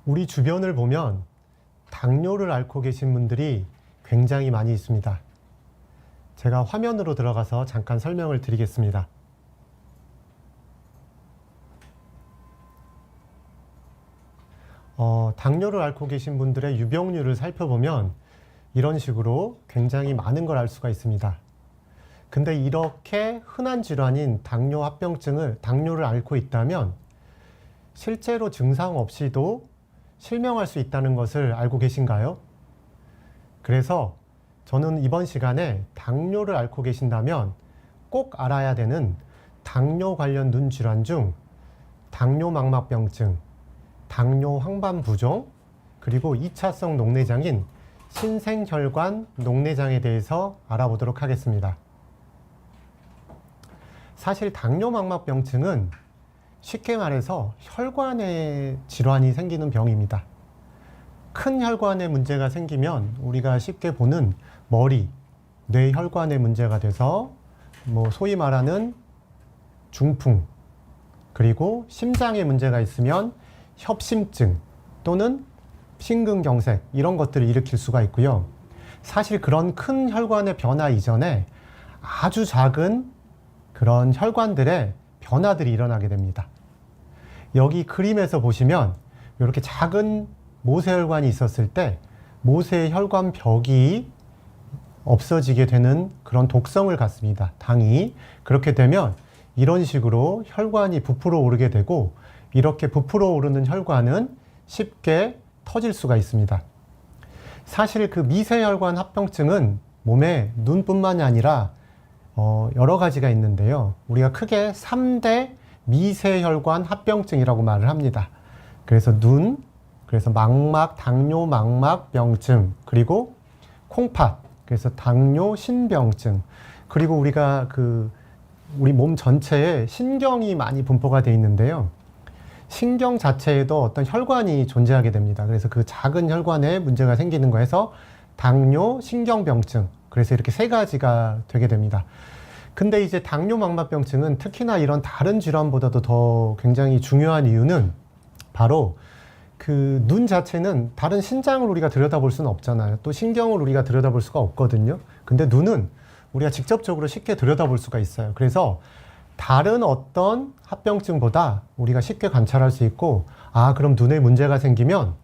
우리 주변을 보면 당뇨를 앓고 계신 분들이 굉장히 많이 있습니다. 제가 화면으로 들어가서 잠깐 설명을 드리겠습니다. 당뇨를 앓고 계신 분들의 유병률을 살펴보면 이런 식으로 굉장히 많은 걸 알 수가 있습니다. 근데 이렇게 흔한 질환인 당뇨를 앓고 있다면 실제로 증상 없이도 실명할 수 있다는 것을 알고 계신가요? 그래서 저는 이번 시간에 당뇨를 앓고 계신다면 꼭 알아야 되는 당뇨 관련 눈 질환 중 당뇨망막병증, 당뇨 황반부종, 그리고 2차성 녹내장인 신생혈관 녹내장에 대해서 알아보도록 하겠습니다. 사실 당뇨망막병증은 쉽게 말해서 혈관에 질환이 생기는 병입니다. 큰 혈관에 문제가 생기면 우리가 쉽게 보는 머리, 뇌혈관에 문제가 돼서 소위 말하는 중풍, 그리고 심장에 문제가 있으면 협심증 또는 심근경색 이런 것들을 일으킬 수가 있고요. 사실 그런 큰 혈관의 변화 이전에 아주 작은 그런 혈관들의 변화들이 일어나게 됩니다. 여기 그림에서 보시면 이렇게 작은 모세혈관이 있었을 때 모세혈관 벽이 없어지게 되는 그런 독성을 갖습니다. 당이. 그렇게 되면 이런 식으로 혈관이 부풀어 오르게 되고 이렇게 부풀어 오르는 혈관은 쉽게 터질 수가 있습니다. 사실 그 미세혈관 합병증은 몸에 눈뿐만이 아니라 여러 가지가 있는데요. 우리가 크게 3대 미세혈관 합병증이라고 말을 합니다. 그래서 그래서 당뇨 망막병증, 그리고 콩팥, 그래서 당뇨 신병증, 그리고 우리가 우리 몸 전체에 신경이 많이 분포가 되어 있는데요. 신경 자체에도 어떤 혈관이 존재하게 됩니다. 그래서 그 작은 혈관에 문제가 생기는 거에서 당뇨 신경병증, 그래서 이렇게 세 가지가 되게 됩니다. 근데 이제 당뇨망막병증은 특히나 이런 다른 질환보다도 더 굉장히 중요한 이유는 바로 그 눈 자체는 다른 신장을 우리가 들여다볼 수는 없잖아요. 또 신경을 우리가 들여다볼 수가 없거든요. 근데 눈은 우리가 직접적으로 쉽게 들여다볼 수가 있어요. 그래서 다른 어떤 합병증보다 우리가 쉽게 관찰할 수 있고, 그럼 눈에 문제가 생기면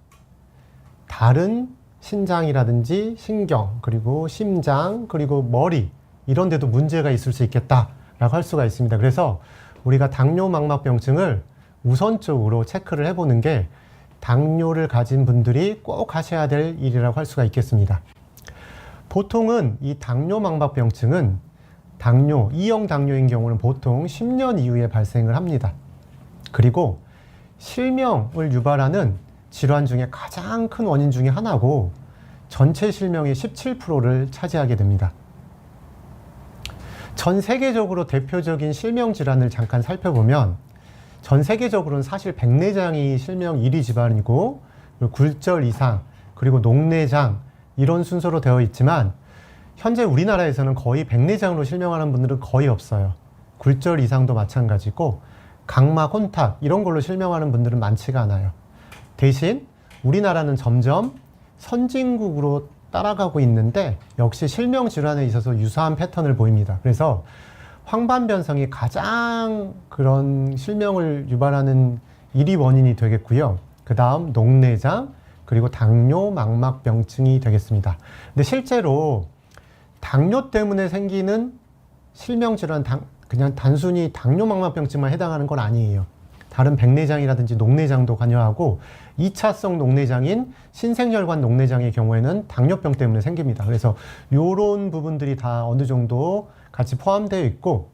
다른 신장이라든지 신경, 그리고 심장, 그리고 머리 이런 데도 문제가 있을 수 있겠다라고 할 수가 있습니다. 그래서 우리가 당뇨망막병증을 우선적으로 체크를 해보는 게 당뇨를 가진 분들이 꼭 하셔야 될 일이라고 할 수가 있겠습니다. 보통은 이 당뇨망막병증은 2형 당뇨인 경우는 보통 10년 이후에 발생을 합니다. 그리고 실명을 유발하는 질환 중에 가장 큰 원인 중에 하나고 전체 실명의 17%를 차지하게 됩니다. 전 세계적으로 대표적인 실명 질환을 잠깐 살펴보면 전 세계적으로는 사실 백내장이 실명 1위 질환이고 굴절 이상, 그리고 녹내장 이런 순서로 되어 있지만 현재 우리나라에서는 거의 백내장으로 실명하는 분들은 거의 없어요. 굴절 이상도 마찬가지고 각막 혼탁 이런 걸로 실명하는 분들은 많지가 않아요. 대신 우리나라는 점점 선진국으로 따라가고 있는데 역시 실명 질환에 있어서 유사한 패턴을 보입니다. 그래서 황반변성이 가장 그런 실명을 유발하는 1위 원인이 되겠고요. 그 다음 녹내장, 그리고 당뇨 망막병증이 되겠습니다. 근데 실제로 당뇨 때문에 생기는 실명 질환, 그냥 단순히 당뇨 망막병증만 해당하는 건 아니에요. 다른 백내장이라든지 녹내장도 관여하고 2차성 녹내장인 신생혈관 녹내장의 경우에는 당뇨병 때문에 생깁니다. 그래서 이런 부분들이 다 어느 정도 같이 포함되어 있고,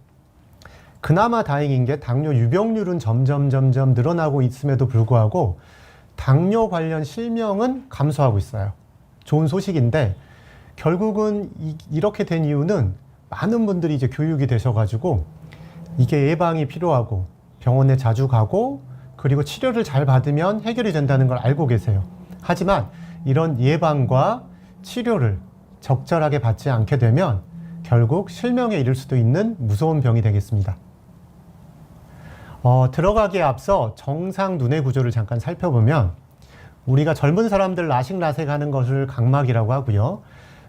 그나마 다행인 게 당뇨 유병률은 점점 늘어나고 있음에도 불구하고 당뇨 관련 실명은 감소하고 있어요. 좋은 소식인데 결국은 이렇게 된 이유는 많은 분들이 이제 교육이 되셔가지고 이게 예방이 필요하고 병원에 자주 가고 그리고 치료를 잘 받으면 해결이 된다는 걸 알고 계세요. 하지만 이런 예방과 치료를 적절하게 받지 않게 되면 결국 실명에 이를 수도 있는 무서운 병이 되겠습니다. 들어가기에 앞서 정상 눈의 구조를 잠깐 살펴보면 우리가 젊은 사람들 라식라섹하는 것을 각막이라고 하고요.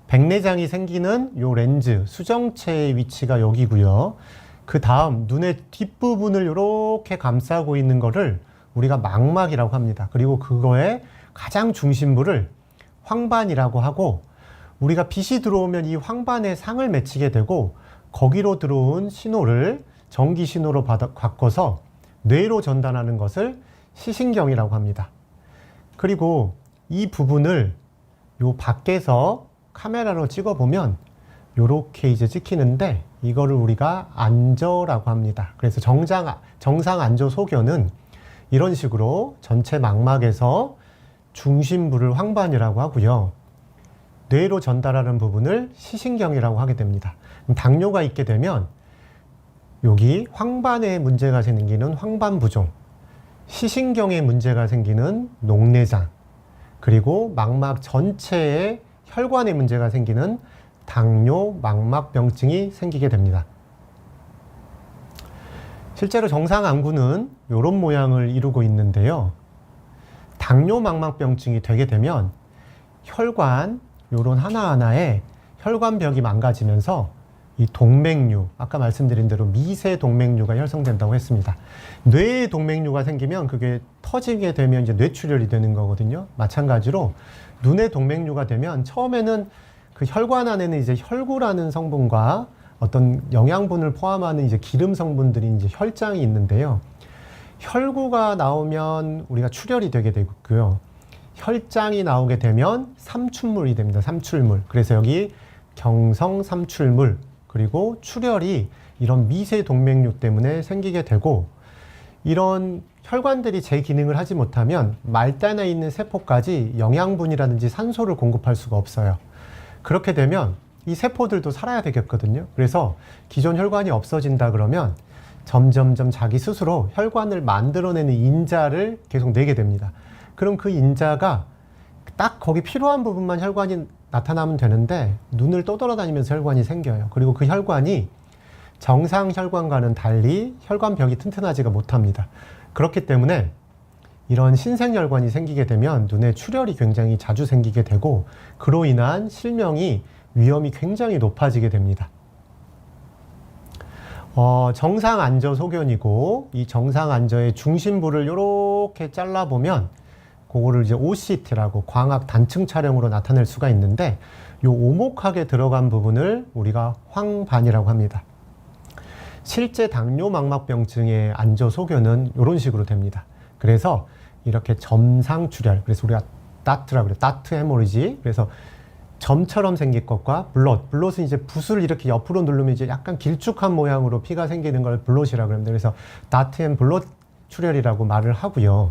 백내장이 생기는 요 렌즈, 수정체의 위치가 여기고요. 그 다음 눈의 뒷부분을 이렇게 감싸고 있는 거를 우리가 망막이라고 합니다. 그리고 그거의 가장 중심부를 황반이라고 하고, 우리가 빛이 들어오면 이 황반에 상을 맺히게 되고 거기로 들어온 신호를 전기 신호로 바꿔서 뇌로 전달하는 것을 시신경이라고 합니다. 그리고 이 부분을 요 밖에서 카메라로 찍어보면 요렇게 이제 찍히는데, 이거를 우리가 안저라고 합니다. 그래서 정상 안저 소견은 이런 식으로 전체 망막에서 중심부를 황반이라고 하고요. 뇌로 전달하는 부분을 시신경이라고 하게 됩니다. 당뇨가 있게 되면 여기 황반에 문제가 생기는 황반부종, 시신경에 문제가 생기는 녹내장, 그리고 망막 전체에 혈관에 문제가 생기는 당뇨 망막병증이 생기게 됩니다. 실제로 정상 안구는 이런 모양을 이루고 있는데요. 당뇨 망막병증이 되게 되면 혈관, 요런 하나하나에 혈관벽이 망가지면서 이 동맥류, 아까 말씀드린 대로 미세 동맥류가 형성된다고 했습니다. 뇌에 동맥류가 생기면 그게 터지게 되면 이제 뇌출혈이 되는 거거든요. 마찬가지로 눈에 동맥류가 되면 처음에는 그 혈관 안에는 이제 혈구라는 성분과 어떤 영양분을 포함하는 이제 기름 성분들이 이제 혈장이 있는데요. 혈구가 나오면 우리가 출혈이 되게 되고요. 혈장이 나오게 되면 삼출물이 됩니다. 삼출물. 그래서 여기 경성 삼출물, 그리고 출혈이 이런 미세 동맥류 때문에 생기게 되고, 이런 혈관들이 제 기능을 하지 못하면 말단에 있는 세포까지 영양분이라든지 산소를 공급할 수가 없어요. 그렇게 되면 이 세포들도 살아야 되겠거든요. 그래서 기존 혈관이 없어진다 그러면 점점점 자기 스스로 혈관을 만들어내는 인자를 계속 내게 됩니다. 그럼 그 인자가 딱 거기 필요한 부분만 혈관이 나타나면 되는데 눈을 떠돌아다니면서 혈관이 생겨요. 그리고 그 혈관이 정상 혈관과는 달리 혈관벽이 튼튼하지가 못합니다. 그렇기 때문에 이런 신생혈관이 생기게 되면 눈에 출혈이 굉장히 자주 생기게 되고, 그로 인한 실명이 위험이 굉장히 높아지게 됩니다. 정상 안저 소견이고, 이 정상 안저의 중심부를 이렇게 잘라보면 그거를 이제 OCT라고 광학 단층 촬영으로 나타낼 수가 있는데, 요 오목하게 들어간 부분을 우리가 황반이라고 합니다. 실제 당뇨 망막병증의 안저 소견은 이런 식으로 됩니다. 그래서 이렇게 점상 출혈, 그래서 우리가 다트라고 그래요. 다트 헤모리지. 그래서 점처럼 생길 것과 블롯은 이제 붓을 이렇게 옆으로 누르면 이제 약간 길쭉한 모양으로 피가 생기는 걸 블롯이라고 합니다. 그래서 다트 앤 블롯 출혈이라고 말을 하고요.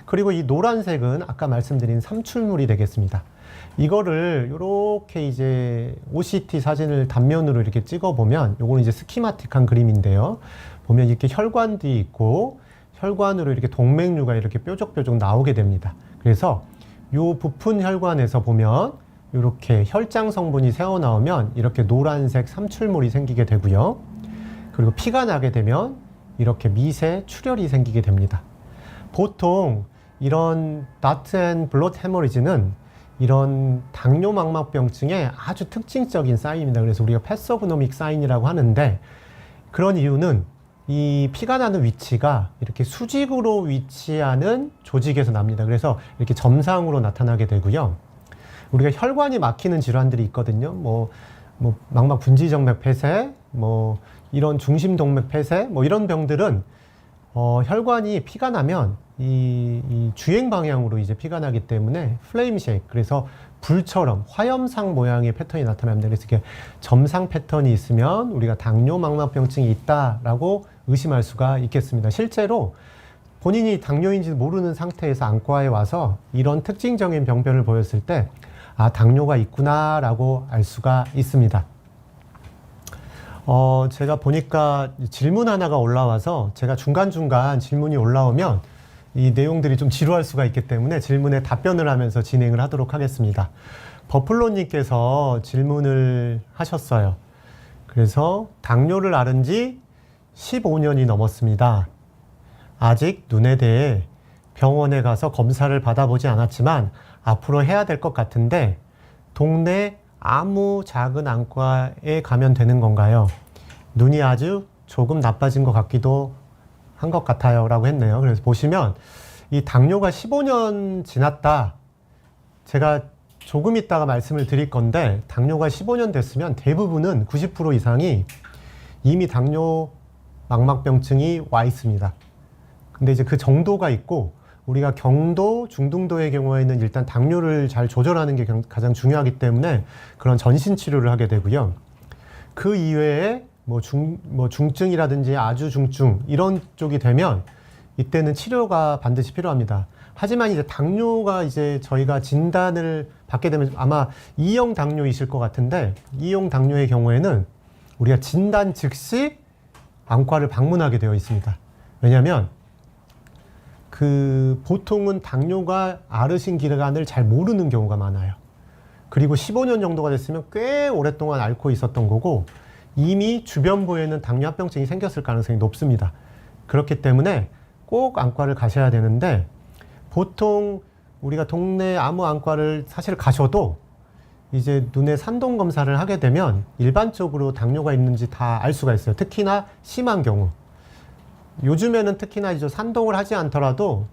그리고 이 노란색은 아까 말씀드린 삼출물이 되겠습니다. 이거를 이렇게 이제 OCT 사진을 단면으로 이렇게 찍어보면, 요거는 이제 스키마틱한 그림인데요. 보면 이렇게 혈관들이 있고, 혈관으로 이렇게 동맥류가 이렇게 뾰족뾰족 나오게 됩니다. 그래서 요 부푼 혈관에서 보면 이렇게 혈장 성분이 새어나오면 이렇게 노란색 삼출물이 생기게 되고요. 그리고 피가 나게 되면 이렇게 미세 출혈이 생기게 됩니다. 보통 이런 다트 앤 블롯 헤머리지는 이런 당뇨 망막병증의 아주 특징적인 사인입니다. 그래서 우리가 패서그노믹 사인이라고 하는데, 그런 이유는 이 피가 나는 위치가 이렇게 수직으로 위치하는 조직에서 납니다. 그래서 이렇게 점상으로 나타나게 되고요. 우리가 혈관이 막히는 질환들이 있거든요. 뭐 망막 분지정맥 폐쇄, 이런 중심동맥 폐쇄, 이런 병들은 혈관이 피가 나면 이 주행 방향으로 이제 피가 나기 때문에 플레임 쉐이크, 그래서 불처럼 화염상 모양의 패턴이 나타납니다. 그래서 이렇게 점상 패턴이 있으면 우리가 당뇨 망막병증이 있다라고 의심할 수가 있겠습니다. 실제로 본인이 당뇨인지 모르는 상태에서 안과에 와서 이런 특징적인 병변을 보였을 때, 아, 당뇨가 있구나라고 알 수가 있습니다. 제가 보니까 질문 하나가 올라와서, 제가 중간중간 질문이 올라오면 이 내용들이 좀 지루할 수가 있기 때문에 질문에 답변을 하면서 진행을 하도록 하겠습니다. 버플로님께서 질문을 하셨어요. 그래서 당뇨를 앓은 지 15년이 넘었습니다. 아직 눈에 대해 병원에 가서 검사를 받아보지 않았지만 앞으로 해야 될 것 같은데 동네 아무 작은 안과에 가면 되는 건가요? 눈이 아주 조금 나빠진 것 같기도 한 것 같아요 라고 했네요. 그래서 보시면 이 당뇨가 15년 지났다. 제가 조금 있다가 말씀을 드릴 건데 당뇨가 15년 됐으면 대부분은 90% 이상이 이미 당뇨 망막병증이 와 있습니다. 근데 이제 그 정도가 있고 우리가 경도, 중등도의 경우에는 일단 당뇨를 잘 조절하는 게 가장 중요하기 때문에 그런 전신 치료를 하게 되고요. 그 이외에 중증이라든지 아주 중증 이런 쪽이 되면 이때는 치료가 반드시 필요합니다. 하지만 이제 당뇨가 이제 저희가 진단을 받게 되면 아마 2형 당뇨이실 것 같은데 2형 당뇨의 경우에는 우리가 진단 즉시 안과를 방문하게 되어 있습니다. 왜냐하면 보통은 당뇨가 앓으신 기간을 잘 모르는 경우가 많아요. 그리고 15년 정도가 됐으면 꽤 오랫동안 앓고 있었던 거고 이미 주변부에는 당뇨 합병증이 생겼을 가능성이 높습니다. 그렇기 때문에 꼭 안과를 가셔야 되는데 보통 우리가 동네 아무 안과를 사실 가셔도 이제 눈에 산동 검사를 하게 되면 일반적으로 당뇨가 있는지 다 알 수가 있어요. 특히나 심한 경우. 요즘에는 특히나 이제 산동을 하지 않더라도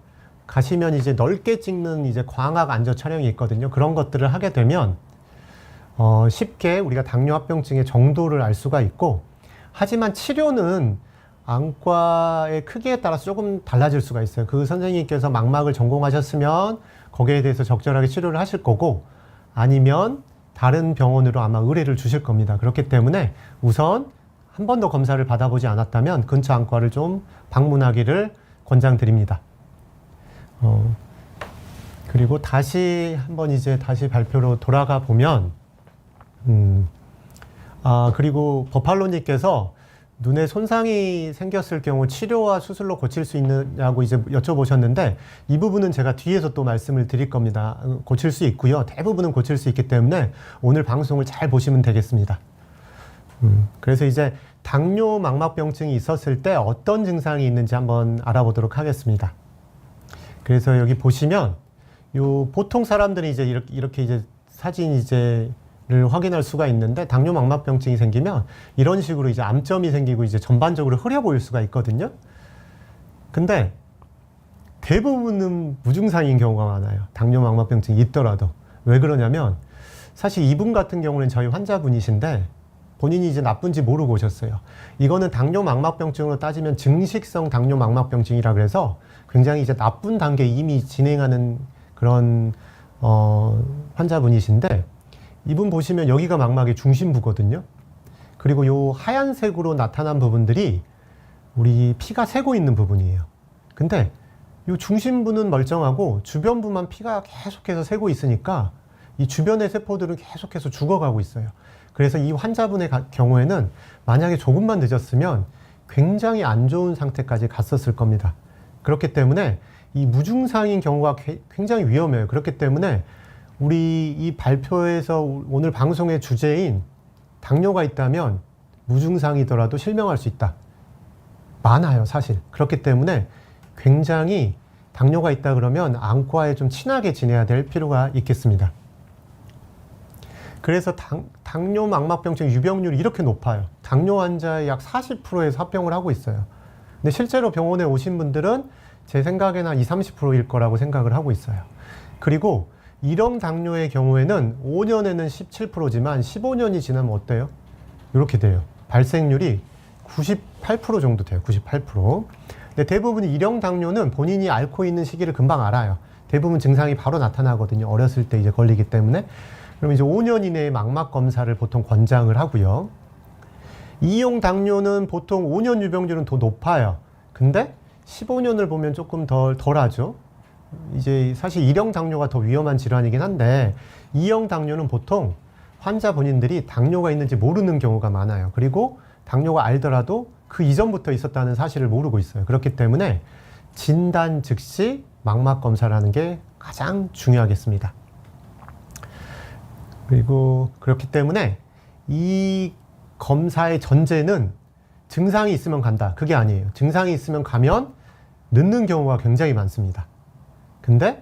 가시면 이제 넓게 찍는 이제 광학 안저 촬영이 있거든요. 그런 것들을 하게 되면 쉽게 우리가 당뇨 합병증의 정도를 알 수가 있고 하지만 치료는 안과의 크기에 따라서 조금 달라질 수가 있어요. 그 선생님께서 망막을 전공하셨으면 거기에 대해서 적절하게 치료를 하실 거고 아니면 다른 병원으로 아마 의뢰를 주실 겁니다. 그렇기 때문에 우선 한 번도 검사를 받아보지 않았다면 근처 안과를 좀 방문하기를 권장드립니다. 그리고 다시 한번 이제 다시 발표로 돌아가 보면 그리고 버팔로님께서 눈에 손상이 생겼을 경우 치료와 수술로 고칠 수 있느냐고 이제 여쭤보셨는데 이 부분은 제가 뒤에서 또 말씀을 드릴 겁니다. 고칠 수 있고요. 대부분은 고칠 수 있기 때문에 오늘 방송을 잘 보시면 되겠습니다. 그래서 이제 당뇨 망막병증이 있었을 때 어떤 증상이 있는지 한번 알아보도록 하겠습니다. 그래서 여기 보시면 보통 사람들이 이제 이렇게 이제 사진 를 확인할 수가 있는데 당뇨 망막병증이 생기면 이런 식으로 이제 암점이 생기고 이제 전반적으로 흐려 보일 수가 있거든요. 근데 대부분은 무증상인 경우가 많아요. 당뇨 망막병증이 있더라도. 왜 그러냐면 사실 이분 같은 경우는 저희 환자분이신데 본인이 이제 나쁜지 모르고 오셨어요. 이거는 당뇨 망막병증으로 따지면 증식성 당뇨 망막병증이라 그래서 굉장히 이제 나쁜 단계에 이미 진행하는 그런 환자분이신데 이분 보시면 여기가 망막의 중심부거든요. 그리고 요 하얀색으로 나타난 부분들이 우리 피가 새고 있는 부분이에요. 근데 요 중심부는 멀쩡하고 주변부만 피가 계속해서 새고 있으니까 이 주변의 세포들은 계속해서 죽어가고 있어요. 그래서 이 환자분의 경우에는 만약에 조금만 늦었으면 굉장히 안 좋은 상태까지 갔었을 겁니다. 그렇기 때문에 이 무증상인 경우가 굉장히 위험해요. 그렇기 때문에 우리 이 발표에서 오늘 방송의 주제인 당뇨가 있다면 무증상이더라도 실명할 수 있다. 많아요, 사실. 그렇기 때문에 굉장히 당뇨가 있다 그러면 안과에 좀 친하게 지내야 될 필요가 있겠습니다. 그래서 당뇨 망막병증 유병률이 이렇게 높아요. 당뇨 환자의 약 40%에서 합병을 하고 있어요. 근데 실제로 병원에 오신 분들은 제 생각에는 한 20, 30%일 거라고 생각을 하고 있어요. 그리고 1형 당뇨의 경우에는 5년에는 17%지만 15년이 지나면 어때요? 이렇게 돼요. 발생률이 98% 정도 돼요. 98%. 근데 대부분 1형 당뇨는 본인이 앓고 있는 시기를 금방 알아요. 대부분 증상이 바로 나타나거든요. 어렸을 때 이제 걸리기 때문에. 그럼 이제 5년 이내에 망막 검사를 보통 권장을 하고요. 2형 당뇨는 보통 5년 유병률은 더 높아요. 근데 15년을 보면 조금 덜하죠. 이제 사실 1형 당뇨가 더 위험한 질환이긴 한데 2형 당뇨는 보통 환자 본인들이 당뇨가 있는지 모르는 경우가 많아요. 그리고 당뇨가 알더라도 그 이전부터 있었다는 사실을 모르고 있어요. 그렇기 때문에 진단 즉시 망막 검사라는 게 가장 중요하겠습니다. 그리고 그렇기 때문에 이 검사의 전제는 증상이 있으면 간다. 그게 아니에요. 증상이 있으면 가면 늦는 경우가 굉장히 많습니다. 근데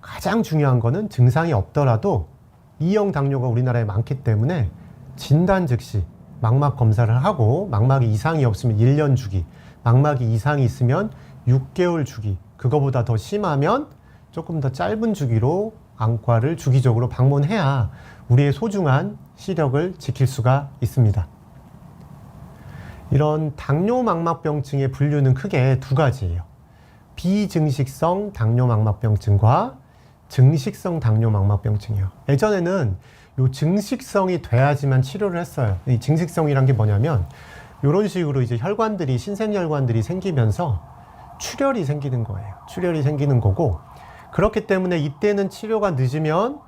가장 중요한 거는 증상이 없더라도 2형 당뇨가 우리나라에 많기 때문에 진단 즉시 망막 검사를 하고 망막이 이상이 없으면 1년 주기, 망막이 이상이 있으면 6개월 주기, 그거보다 더 심하면 조금 더 짧은 주기로 안과를 주기적으로 방문해야 우리의 소중한 시력을 지킬 수가 있습니다. 이런 당뇨망막병증의 분류는 크게 두 가지예요. 비증식성 당뇨망막병증과 증식성 당뇨망막병증이에요. 예전에는 요 증식성이 돼야지만 치료를 했어요. 이 증식성이란 게 뭐냐면 이런 식으로 이제 혈관들이 신생혈관들이 생기면서 출혈이 생기는 거예요. 출혈이 생기는 거고, 그렇기 때문에 이때는 치료가 늦으면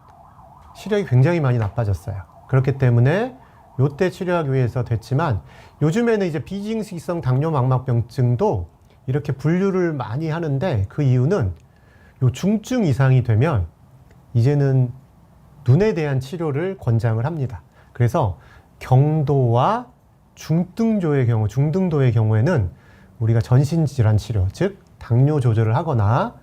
시력이 굉장히 많이 나빠졌어요. 그렇기 때문에 요때 치료하기 위해서 됐지만 요즘에는 이제 비증식성 당뇨망막병증도 이렇게 분류를 많이 하는데 그 이유는 요 중증 이상이 되면 이제는 눈에 대한 치료를 권장을 합니다. 그래서 경도와 중등도의 경우에는 우리가 전신질환 치료, 즉 당뇨 조절을 하거나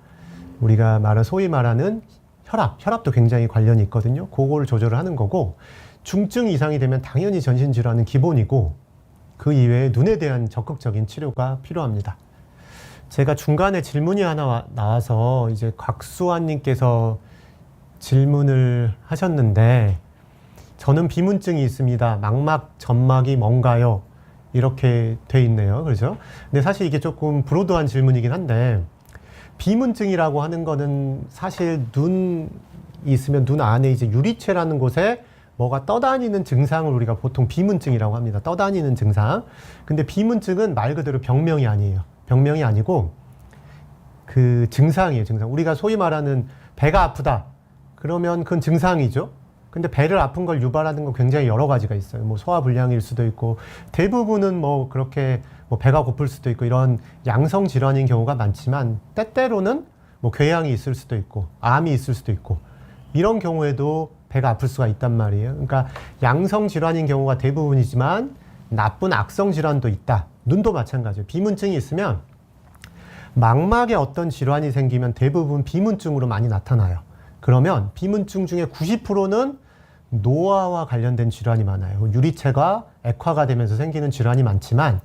우리가 소위 말하는 혈압도 굉장히 관련이 있거든요. 그거를 조절을 하는 거고, 중증 이상이 되면 당연히 전신질환은 기본이고 그 이외에 눈에 대한 적극적인 치료가 필요합니다. 제가 중간에 질문이 하나 나와서 이제 곽수환님께서 질문을 하셨는데, 저는 비문증이 있습니다. 망막 점막이 뭔가요? 이렇게 돼 있네요. 그렇죠? 근데 사실 이게 조금 브로드한 질문이긴 한데, 비문증이라고 하는 거는 사실 눈이 있으면 눈 안에 이제 유리체라는 곳에 뭐가 떠다니는 증상을 우리가 보통 비문증이라고 합니다. 떠다니는 증상. 근데 비문증은 말 그대로 병명이 아니에요. 병명이 아니고 그 증상이에요. 증상. 우리가 소위 말하는 배가 아프다 그러면 그건 증상이죠. 근데 배를 아픈 걸 유발하는 건 굉장히 여러 가지가 있어요. 뭐 소화불량일 수도 있고, 대부분은 뭐 그렇게 뭐 배가 고플 수도 있고 이런 양성 질환인 경우가 많지만, 때때로는 뭐 궤양이 있을 수도 있고 암이 있을 수도 있고 이런 경우에도 배가 아플 수가 있단 말이에요. 그러니까 양성 질환인 경우가 대부분이지만 나쁜 악성 질환도 있다. 눈도 마찬가지예요. 비문증이 있으면 망막에 어떤 질환이 생기면 대부분 비문증으로 많이 나타나요. 그러면 비문증 중에 90%는 노화와 관련된 질환이 많아요. 유리체가 액화가 되면서 생기는 질환이 많지만,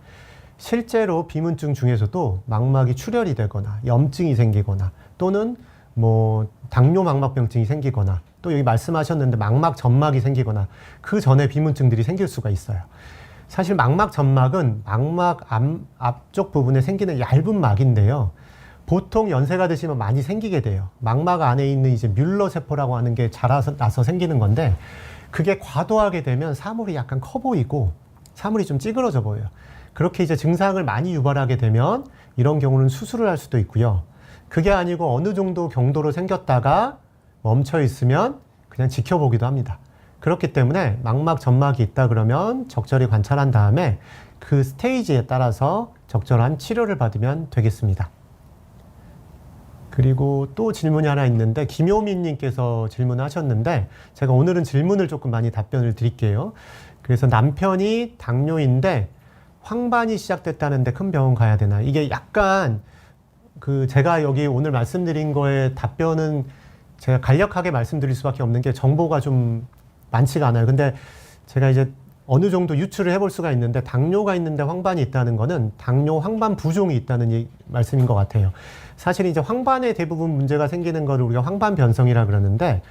실제로 비문증 중에서도 망막이 출혈이 되거나 염증이 생기거나 또는 뭐 당뇨망막병증이 생기거나, 또 여기 말씀하셨는데 망막 점막이 생기거나 그 전에 비문증들이 생길 수가 있어요. 사실 망막 점막은 망막 앞쪽 부분에 생기는 얇은 막인데요. 보통 연세가 드시면 많이 생기게 돼요. 망막 안에 있는 이제 뮬러 세포라고 하는 게 자라서 나서 생기는 건데, 그게 과도하게 되면 사물이 약간 커 보이고 사물이 좀 찌그러져 보여요. 그렇게 이제 증상을 많이 유발하게 되면 이런 경우는 수술을 할 수도 있고요. 그게 아니고 어느 정도 경도로 생겼다가 멈춰 있으면 그냥 지켜보기도 합니다. 그렇기 때문에 망막 점막이 있다 그러면 적절히 관찰한 다음에 그 스테이지에 따라서 적절한 치료를 받으면 되겠습니다. 그리고 또 질문이 하나 있는데, 김효민님께서 질문하셨는데 제가 오늘은 질문을 조금 많이 답변을 드릴게요. 그래서 남편이 당뇨인데 황반이 시작됐다는데 큰 병원 가야 되나? 이게 약간 제가 여기 오늘 말씀드린 거에 답변은 제가 간략하게 말씀드릴 수밖에 없는 게 정보가 좀 많지가 않아요. 근데 제가 이제 어느 정도 유추를 해볼 수가 있는데, 당뇨가 있는데 황반이 있다는 거는 당뇨 황반 부종이 있다는 말씀인 것 같아요. 사실 이제 황반에 대부분 문제가 생기는 거를 우리가 황반 변성이라 그러는데,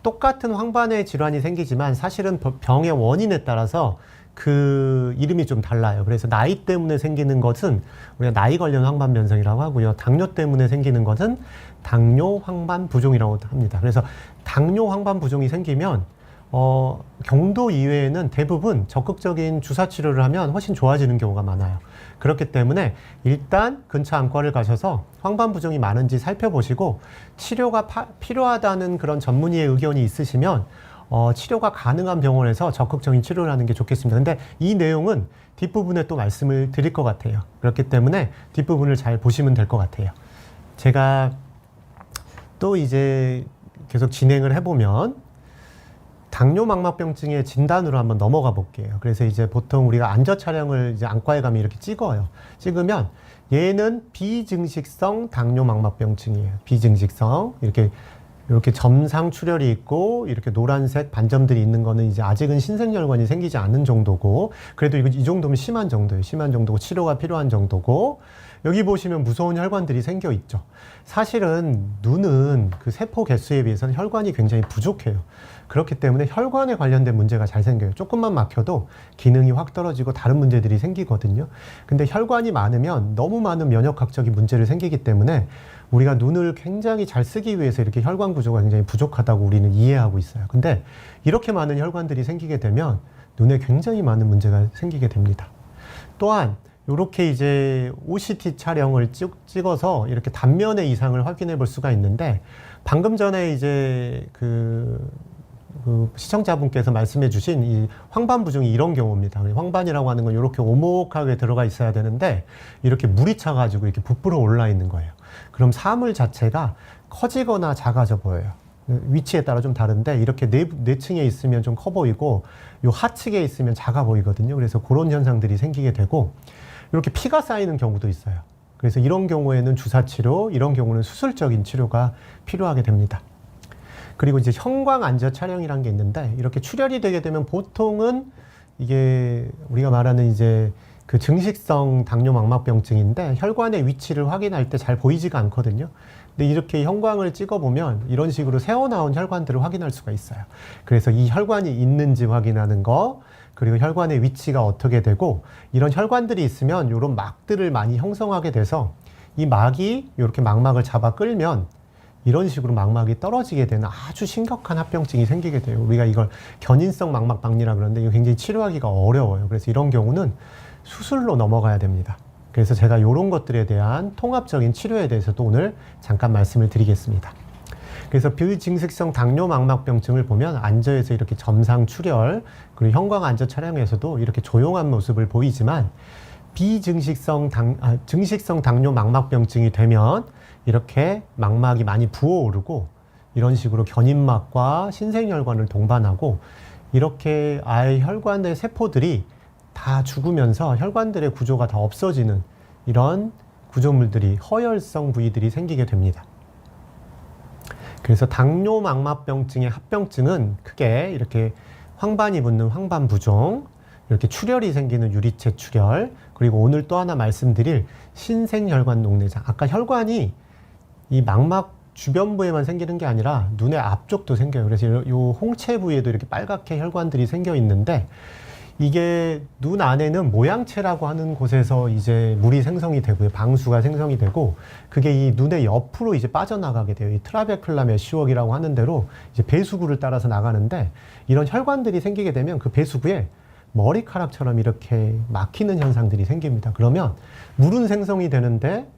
똑같은 황반의 질환이 생기지만 사실은 병의 원인에 따라서 그 이름이 좀 달라요. 그래서 나이 때문에 생기는 것은 우리가 나이 관련 황반 변성이라고 하고요. 당뇨 때문에 생기는 것은 당뇨 황반 부종이라고 합니다. 그래서 당뇨 황반 부종이 생기면 경도 이외에는 대부분 적극적인 주사 치료를 하면 훨씬 좋아지는 경우가 많아요. 그렇기 때문에 일단 근처 안과를 가셔서 황반 부종이 많은지 살펴보시고, 치료가 필요하다는 그런 전문의의 의견이 있으시면 치료가 가능한 병원에서 적극적인 치료를 하는 게 좋겠습니다. 근데 이 내용은 뒷부분에 또 말씀을 드릴 것 같아요. 그렇기 때문에 뒷부분을 잘 보시면 될 것 같아요. 제가 또 이제 계속 진행을 해보면 당뇨망막병증의 진단으로 한번 넘어가 볼게요. 그래서 이제 보통 우리가 안저 촬영을 이제 안과에 가면 이렇게 찍어요. 찍으면 얘는 비증식성 당뇨망막병증이에요. 비증식성. 이렇게 점상 출혈이 있고 이렇게 노란색 반점들이 있는 거는 이제 아직은 신생혈관이 생기지 않은 정도고, 그래도 이 정도면 심한 정도예요. 심한 정도고 치료가 필요한 정도고, 여기 보시면 무서운 혈관들이 생겨 있죠. 사실은 눈은 그 세포 개수에 비해서는 혈관이 굉장히 부족해요. 그렇기 때문에 혈관에 관련된 문제가 잘 생겨요. 조금만 막혀도 기능이 확 떨어지고 다른 문제들이 생기거든요. 근데 혈관이 많으면 너무 많은 면역학적인 문제를 생기기 때문에 우리가 눈을 굉장히 잘 쓰기 위해서 이렇게 혈관 구조가 굉장히 부족하다고 우리는 이해하고 있어요. 근데 이렇게 많은 혈관들이 생기게 되면 눈에 굉장히 많은 문제가 생기게 됩니다. 또한 이렇게 이제 OCT 촬영을 찍어서 이렇게 단면의 이상을 확인해 볼 수가 있는데, 방금 전에 이제 그 시청자분께서 말씀해 주신 이 황반부종이 이런 경우입니다. 황반이라고 하는 건 이렇게 오목하게 들어가 있어야 되는데 이렇게 물이 차가지고 이렇게 부풀어 올라 있는 거예요. 그럼 사물 자체가 커지거나 작아져 보여요. 위치에 따라 좀 다른데 이렇게 네 층에 있으면 좀 커 보이고 요 하층에 있으면 작아 보이거든요. 그래서 그런 현상들이 생기게 되고, 이렇게 피가 쌓이는 경우도 있어요. 그래서 이런 경우에는 주사치료, 이런 경우는 수술적인 치료가 필요하게 됩니다. 그리고 이제 형광 안저 촬영이라는 게 있는데, 이렇게 출혈이 되게 되면 보통은 이게 우리가 말하는 이제 그 증식성 당뇨망막병증인데 혈관의 위치를 확인할 때 잘 보이지가 않거든요. 근데 이렇게 형광을 찍어보면 이런 식으로 새어나온 혈관들을 확인할 수가 있어요. 그래서 이 혈관이 있는지 확인하는 거, 그리고 혈관의 위치가 어떻게 되고, 이런 혈관들이 있으면 이런 막들을 많이 형성하게 돼서 이 막이 이렇게 망막을 잡아 끌면 이런 식으로 망막이 떨어지게 되는 아주 심각한 합병증이 생기게 돼요. 우리가 이걸 견인성 망막박리라 그러는데 이거 굉장히 치료하기가 어려워요. 그래서 이런 경우는 수술로 넘어가야 됩니다. 그래서 제가 이런 것들에 대한 통합적인 치료에 대해서도 오늘 잠깐 말씀을 드리겠습니다. 그래서 비증식성 당뇨망막병증을 보면 안저에서 이렇게 점상 출혈, 그리고 형광 안저 촬영에서도 이렇게 조용한 모습을 보이지만, 증식성 당뇨망막병증이 되면 이렇게 망막이 많이 부어오르고 이런 식으로 견인막과 신생혈관을 동반하고 이렇게 아예 혈관의 세포들이 다 죽으면서 혈관들의 구조가 다 없어지는 이런 구조물들이, 허혈성 부위들이 생기게 됩니다. 그래서 당뇨망막병증의 합병증은 크게 이렇게 황반이 붙는 황반부종, 이렇게 출혈이 생기는 유리체 출혈, 그리고 오늘 또 하나 말씀드릴 신생혈관 녹내장. 아까 혈관이 이 망막 주변부에만 생기는 게 아니라 눈의 앞쪽도 생겨요. 그래서 이 홍채 부위에도 이렇게 빨갛게 혈관들이 생겨 있는데, 이게 눈 안에는 모양체라고 하는 곳에서 이제 물이 생성이 되고요. 방수가 생성이 되고, 그게 이 눈의 옆으로 이제 빠져나가게 돼요. 이 트라베클라 메쉬웍이라고 하는 대로 이제 배수구를 따라서 나가는데, 이런 혈관들이 생기게 되면 그 배수구에 머리카락처럼 이렇게 막히는 현상들이 생깁니다. 그러면 물은 생성이 되는데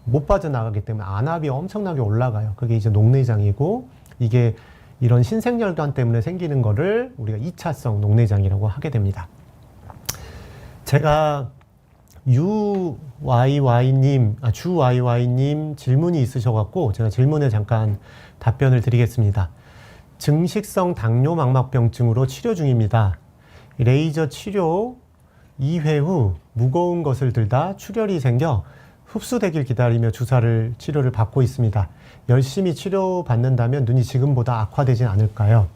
못 빠져나가기 때문에 안압이 엄청나게 올라가요. 그게 이제 녹내장이고, 이게 이런 신생혈관 때문에 생기는 거를 우리가 2차성 녹내장이라고 하게 됩니다. 제가 주YY님 질문이 있으셔갖고 제가 질문에 잠깐 답변을 드리겠습니다. 증식성 당뇨망막병증으로 치료 중입니다. 레이저 치료 2회 후 무거운 것을 들다 출혈이 생겨 흡수되길 기다리며 치료를 받고 있습니다. 열심히 치료받는다면 눈이 지금보다 악화되진 않을까요?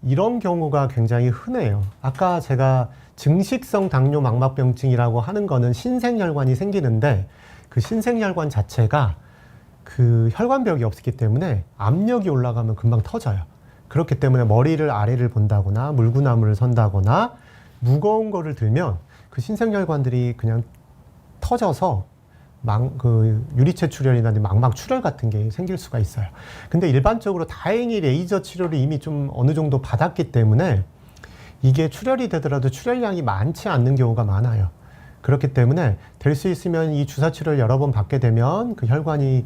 이런 경우가 굉장히 흔해요. 아까 제가 증식성 당뇨망막병증이라고 하는 거는 신생혈관이 생기는데, 그 신생혈관 자체가 그 혈관벽이 없기 때문에 압력이 올라가면 금방 터져요. 그렇기 때문에 머리를 아래를 본다거나 물구나무를 선다거나 무거운 거를 들면 그 신생혈관들이 그냥 터져서 유리체 출혈이나 망막 출혈 같은 게 생길 수가 있어요. 근데 일반적으로 다행히 레이저 치료를 이미 좀 어느 정도 받았기 때문에 이게 출혈이 되더라도 출혈량이 많지 않는 경우가 많아요. 그렇기 때문에 될 수 있으면 이 주사 치료를 여러 번 받게 되면 그 혈관이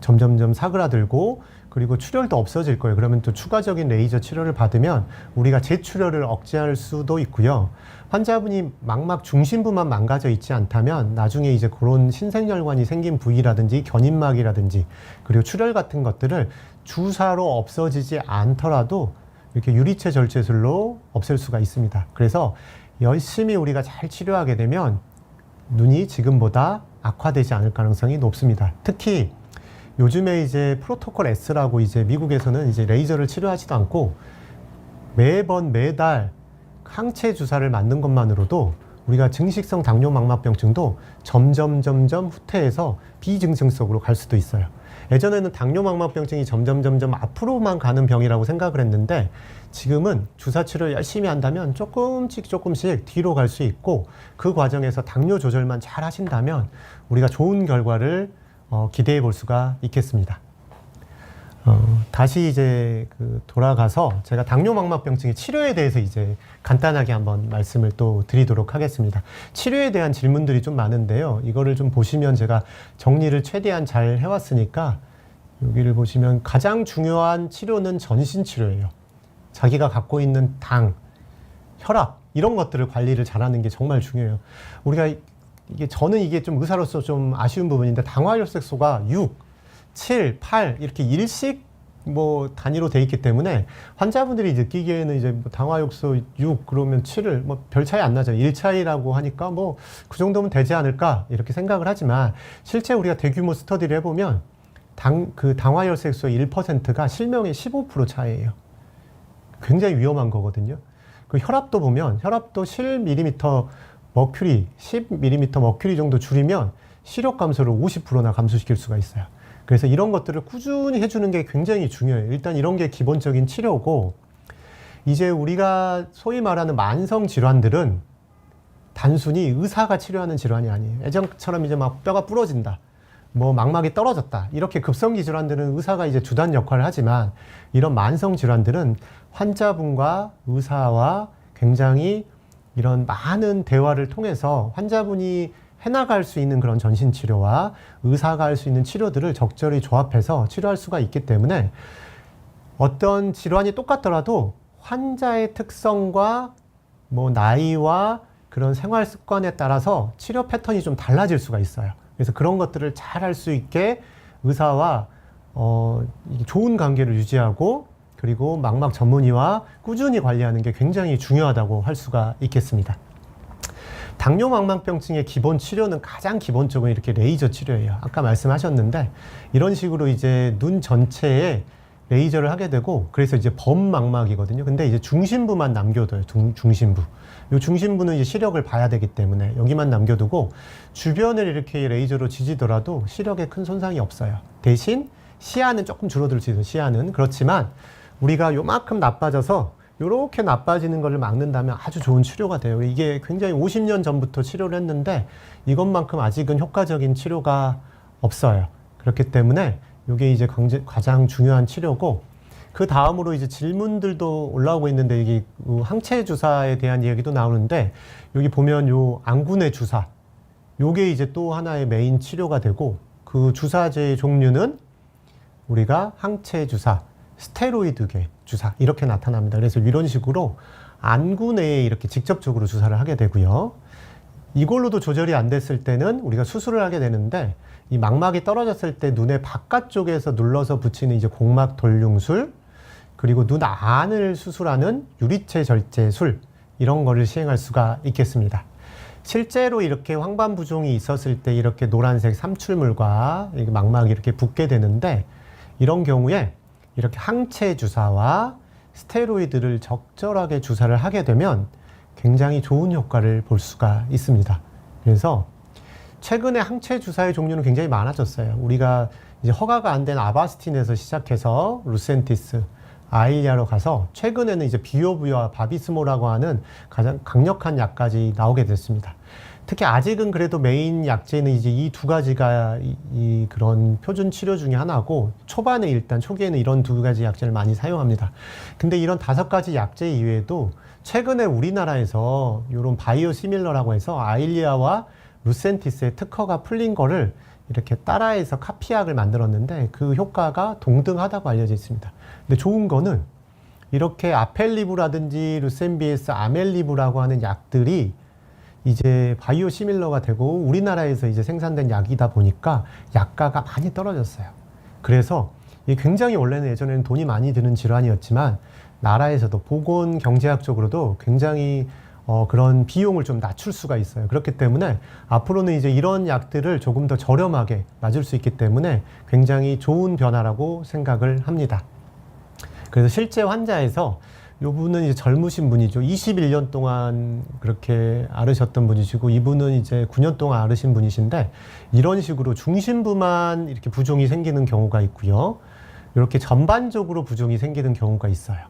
점점점 사그라들고, 그리고 출혈도 없어질 거예요. 그러면 또 추가적인 레이저 치료를 받으면 우리가 재출혈을 억제할 수도 있고요. 환자분이 망막 중심부만 망가져 있지 않다면 나중에 이제 그런 신생혈관이 생긴 부위라든지 견인막이라든지 그리고 출혈 같은 것들을 주사로 없어지지 않더라도 이렇게 유리체 절제술로 없앨 수가 있습니다. 그래서 열심히 우리가 잘 치료하게 되면 눈이 지금보다 악화되지 않을 가능성이 높습니다. 특히 요즘에 이제 프로토콜 S라고 이제 미국에서는 이제 레이저를 치료하지도 않고 매달 항체 주사를 맞는 것만으로도 우리가 증식성 당뇨망막병증도 점점 후퇴해서 비증증성으로 갈 수도 있어요. 예전에는 당뇨망막병증이 점점 앞으로만 가는 병이라고 생각을 했는데 지금은 주사 치료를 열심히 한다면 조금씩 뒤로 갈 수 있고 그 과정에서 당뇨 조절만 잘 하신다면 우리가 좋은 결과를 기대해 볼 수가 있겠습니다. 다시 이제 돌아가서 제가 당뇨망막병증의 치료에 대해서 이제 간단하게 한번 말씀을 또 드리도록 하겠습니다. 치료에 대한 질문들이 좀 많은데요. 이거를 좀 보시면 제가 정리를 최대한 잘 해왔으니까 여기를 보시면 가장 중요한 치료는 전신치료예요. 자기가 갖고 있는 당, 혈압 이런 것들을 관리를 잘하는 게 정말 중요해요. 우리가 저는 이게 좀 의사로서 좀 아쉬운 부분인데 당화혈색소가 6, 7, 8 이렇게 일식 단위로 돼 있기 때문에 환자분들이 느끼기에는 이제 당화혈색소 6 그러면 7을 별 차이 안 나죠. 1 차이라고 하니까 그 정도면 되지 않을까 이렇게 생각을 하지만 실제 우리가 대규모 스터디를 해보면 당화혈색소 1%가 실명의 15% 차이예요. 굉장히 위험한 거거든요. 그 혈압도 보면 혈압도 10mm 머큐리, 10mm 머큐리 정도 줄이면 시력 감소를 50%나 감소시킬 수가 있어요. 그래서 이런 것들을 꾸준히 해주는 게 굉장히 중요해요. 일단 이런 게 기본적인 치료고, 이제 우리가 소위 말하는 만성 질환들은 단순히 의사가 치료하는 질환이 아니에요. 예전처럼 이제 막 뼈가 부러진다, 망막이 떨어졌다, 이렇게 급성기 질환들은 의사가 이제 주단 역할을 하지만 이런 만성 질환들은 환자분과 의사와 굉장히 이런 많은 대화를 통해서 환자분이 해나갈 수 있는 그런 전신치료와 의사가 할 수 있는 치료들을 적절히 조합해서 치료할 수가 있기 때문에 어떤 질환이 똑같더라도 환자의 특성과 나이와 그런 생활 습관에 따라서 치료 패턴이 좀 달라질 수가 있어요. 그래서 그런 것들을 잘 할 수 있게 의사와 좋은 관계를 유지하고 그리고 망막 전문의와 꾸준히 관리하는 게 굉장히 중요하다고 할 수가 있겠습니다. 당뇨망막병증의 기본 치료는 가장 기본적으로 이렇게 레이저 치료예요. 아까 말씀하셨는데 이런 식으로 이제 눈 전체에 레이저를 하게 되고 그래서 이제 범망막이거든요. 근데 이제 중심부만 남겨둬요. 중심부. 이 중심부는 이제 시력을 봐야 되기 때문에 여기만 남겨두고 주변을 이렇게 레이저로 지지더라도 시력에 큰 손상이 없어요. 대신 시야는 조금 줄어들 수 있어요. 시야는. 그렇지만 우리가 요만큼 나빠져서 이렇게 나빠지는 것을 막는다면 아주 좋은 치료가 돼요. 이게 굉장히 50년 전부터 치료를 했는데 이것만큼 아직은 효과적인 치료가 없어요. 그렇기 때문에 이게 이제 가장 중요한 치료고, 그 다음으로 이제 질문들도 올라오고 있는데 이게 항체 주사에 대한 이야기도 나오는데 여기 보면 요 안구내 주사, 요게 이제 또 하나의 메인 치료가 되고 그 주사제의 종류는 우리가 항체 주사, 스테로이드계 주사 이렇게 나타납니다. 그래서 이런 식으로 안구 내에 이렇게 직접적으로 주사를 하게 되고요. 이걸로도 조절이 안 됐을 때는 우리가 수술을 하게 되는데 이 망막이 떨어졌을 때 눈의 바깥쪽에서 눌러서 붙이는 이제 곡막 돌융술, 그리고 눈 안을 수술하는 유리체 절제술, 이런 거를 시행할 수가 있겠습니다. 실제로 이렇게 황반 부종이 있었을 때 이렇게 노란색 삼출물과 망막이 이렇게 붓게 되는데 이런 경우에 이렇게 항체 주사와 스테로이드를 적절하게 주사를 하게 되면 굉장히 좋은 효과를 볼 수가 있습니다. 그래서 최근에 항체 주사의 종류는 굉장히 많아졌어요. 우리가 이제 허가가 안 된 아바스틴에서 시작해서 루센티스, 아일리아로 가서 최근에는 이제 비오브와 바비스모라고 하는 가장 강력한 약까지 나오게 됐습니다. 특히 아직은 그래도 메인 약제는 이제 이 두 가지가 그런 표준 치료 중에 하나고, 초반에 일단 초기에는 이런 두 가지 약제를 많이 사용합니다. 근데 이런 5가지 약제 이외에도 최근에 우리나라에서 이런 바이오시밀러라고 해서 아일리아와 루센티스의 특허가 풀린 거를 이렇게 따라해서 카피약을 만들었는데 그 효과가 동등하다고 알려져 있습니다. 근데 좋은 거는 이렇게 아펠리브라든지 루센비에스, 아멜리브라고 하는 약들이 이제 바이오시밀러가 되고 우리나라에서 이제 생산된 약이다 보니까 약가가 많이 떨어졌어요. 그래서 이게 굉장히 원래는 예전에는 돈이 많이 드는 질환이었지만 나라에서도 보건 경제학적으로도 굉장히 그런 비용을 좀 낮출 수가 있어요. 그렇기 때문에 앞으로는 이제 이런 약들을 조금 더 저렴하게 맞을 수 있기 때문에 굉장히 좋은 변화라고 생각을 합니다. 그래서 실제 환자에서 이분은 이제 젊으신 분이죠. 21년 동안 그렇게 앓으셨던 분이시고, 이분은 이제 9년 동안 앓으신 분이신데, 이런 식으로 중심부만 이렇게 부종이 생기는 경우가 있고요. 이렇게 전반적으로 부종이 생기는 경우가 있어요.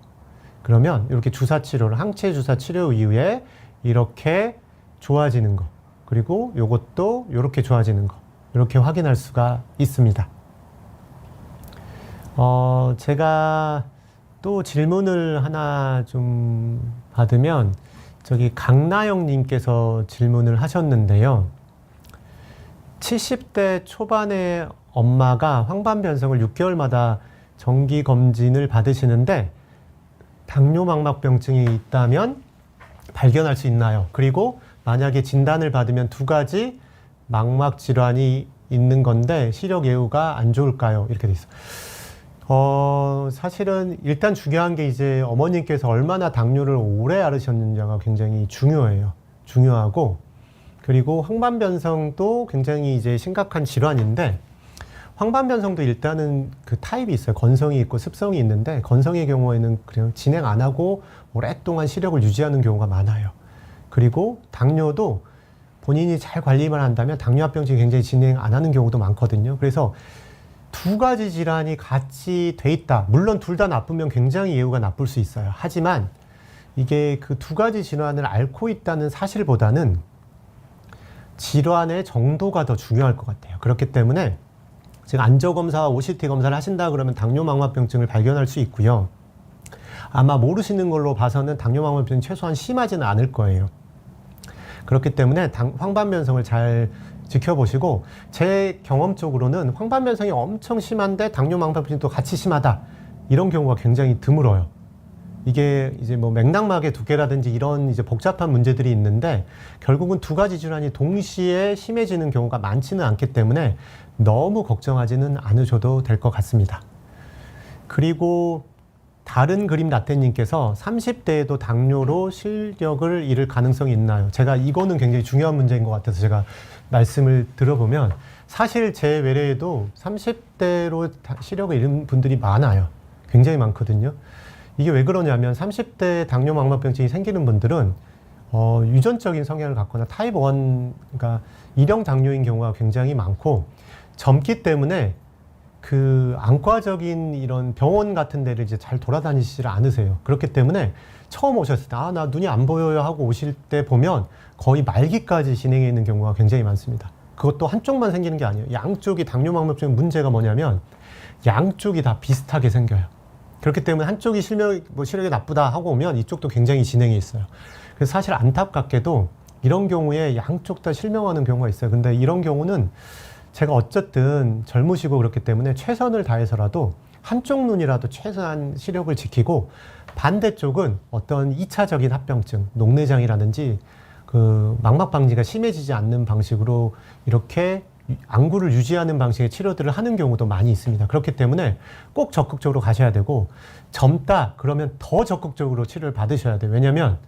그러면 이렇게 주사 치료를, 항체 주사 치료 이후에 이렇게 좋아지는 거, 그리고 이것도 이렇게 좋아지는 거, 이렇게 확인할 수가 있습니다. 제가 또 질문을 하나 좀 받으면, 저기 강나영님께서 질문을 하셨는데요. 70대 초반의 엄마가 황반변성을 6개월마다 정기검진을 받으시는데 당뇨망막병증이 있다면 발견할 수 있나요? 그리고 만약에 진단을 받으면 2가지 망막 질환이 있는 건데 시력 예후가 안 좋을까요? 이렇게 돼 있어요. 사실은 일단 중요한 게 이제 어머님께서 얼마나 당뇨를 오래 앓으셨느냐가 굉장히 중요하고, 그리고 황반변성도 굉장히 이제 심각한 질환인데, 황반변성도 일단은 그 타입이 있어요. 건성이 있고 습성이 있는데, 건성의 경우에는 그냥 진행 안 하고 오랫동안 시력을 유지하는 경우가 많아요. 그리고 당뇨도 본인이 잘 관리만 한다면 당뇨합병증이 굉장히 진행 안 하는 경우도 많거든요. 그래서 2가지 질환이 같이 돼 있다. 물론 둘 다 나쁘면 굉장히 예후가 나쁠 수 있어요. 하지만 이게 그 2가지 질환을 앓고 있다는 사실보다는 질환의 정도가 더 중요할 것 같아요. 그렇기 때문에 제가 안저검사와 OCT 검사를 하신다 그러면 당뇨망막병증을 발견할 수 있고요. 아마 모르시는 걸로 봐서는 당뇨망막병증이 최소한 심하지는 않을 거예요. 그렇기 때문에 황반변성을 잘 지켜보시고, 제 경험적으로는 황반변성이 엄청 심한데 당뇨망막병증도 같이 심하다, 이런 경우가 굉장히 드물어요. 이게 이제 뭐 맥락막의 두께라든지 이런 이제 복잡한 문제들이 있는데, 결국은 2가지 질환이 동시에 심해지는 경우가 많지는 않기 때문에 너무 걱정하지는 않으셔도 될 것 같습니다. 그리고 다른 그림 라떼님께서 30대에도 당뇨로 시력을 잃을 가능성이 있나요? 제가 이거는 굉장히 중요한 문제인 것 같아서 제가 말씀을 들어보면, 사실 제 외래에도 30대로 시력을 잃은 분들이 많아요. 굉장히 많거든요. 이게 왜 그러냐면 30대 당뇨망막병증이 생기는 분들은 유전적인 성향을 갖거나 타입 1, 그러니까 1형 당뇨인 경우가 굉장히 많고, 젊기 때문에 그 안과적인 이런 병원 같은 데를 이제 잘 돌아다니시질 않으세요. 그렇기 때문에 처음 오셨을 때, 나 눈이 안 보여요 하고 오실 때 보면 거의 말기까지 진행해 있는 경우가 굉장히 많습니다. 그것도 한쪽만 생기는 게 아니에요. 양쪽이 당뇨망막증 문제가 뭐냐면 양쪽이 다 비슷하게 생겨요. 그렇기 때문에 한쪽이 시력이 나쁘다 하고 오면 이쪽도 굉장히 진행이 있어요. 그래서 사실 안타깝게도 이런 경우에 양쪽 다 실명하는 경우가 있어요. 근데 이런 경우는 제가 어쨌든 젊으시고 그렇기 때문에 최선을 다해서라도 한쪽 눈이라도 최소한 시력을 지키고, 반대쪽은 어떤 2차적인 합병증, 녹내장이라든지 그 망막 방지가 심해지지 않는 방식으로 이렇게 안구를 유지하는 방식의 치료들을 하는 경우도 많이 있습니다. 그렇기 때문에 꼭 적극적으로 가셔야 되고, 젊다 그러면 더 적극적으로 치료를 받으셔야 돼요. 왜냐면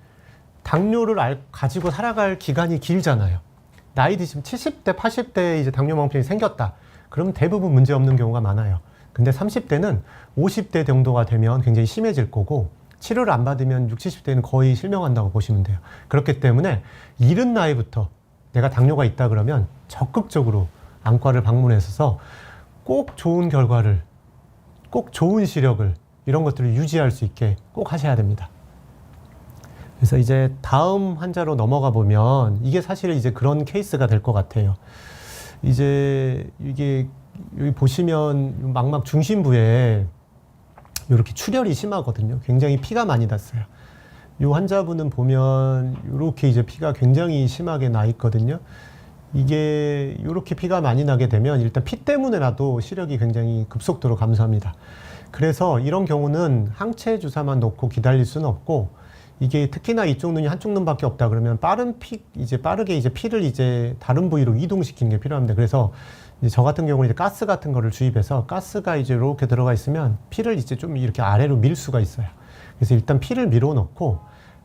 당뇨를 가지고 살아갈 기간이 길잖아요. 나이 드시면 70대, 80대에 이제 당뇨망막증이 생겼다. 그럼 대부분 문제 없는 경우가 많아요. 근데 30대는 50대 정도가 되면 굉장히 심해질 거고, 치료를 안 받으면 60, 70대는 거의 실명한다고 보시면 돼요. 그렇기 때문에 이른 나이부터 내가 당뇨가 있다 그러면 적극적으로 안과를 방문해서 꼭 좋은 결과를, 꼭 좋은 시력을, 이런 것들을 유지할 수 있게 꼭 하셔야 됩니다. 그래서 이제 다음 환자로 넘어가 보면 이게 사실 이제 그런 케이스가 될 것 같아요. 이제 이게 여기 보시면 망막 중심부에 이렇게 출혈이 심하거든요. 굉장히 피가 많이 났어요. 이 환자분은 보면 이렇게 이제 피가 굉장히 심하게 나 있거든요. 이게 이렇게 피가 많이 나게 되면 일단 피 때문에라도 시력이 굉장히 급속도로 감소합니다. 그래서 이런 경우는 항체 주사만 놓고 기다릴 수는 없고, 이게 특히나 이쪽 눈이 한쪽 눈밖에 없다 그러면 빠르게 이제 피를 이제 다른 부위로 이동시키는 게 필요합니다. 그래서 이제 저 같은 경우는 이제 가스 같은 거를 주입해서, 가스가 이제 이렇게 들어가 있으면 피를 이제 좀 이렇게 아래로 밀 수가 있어요. 그래서 일단 피를 밀어 놓고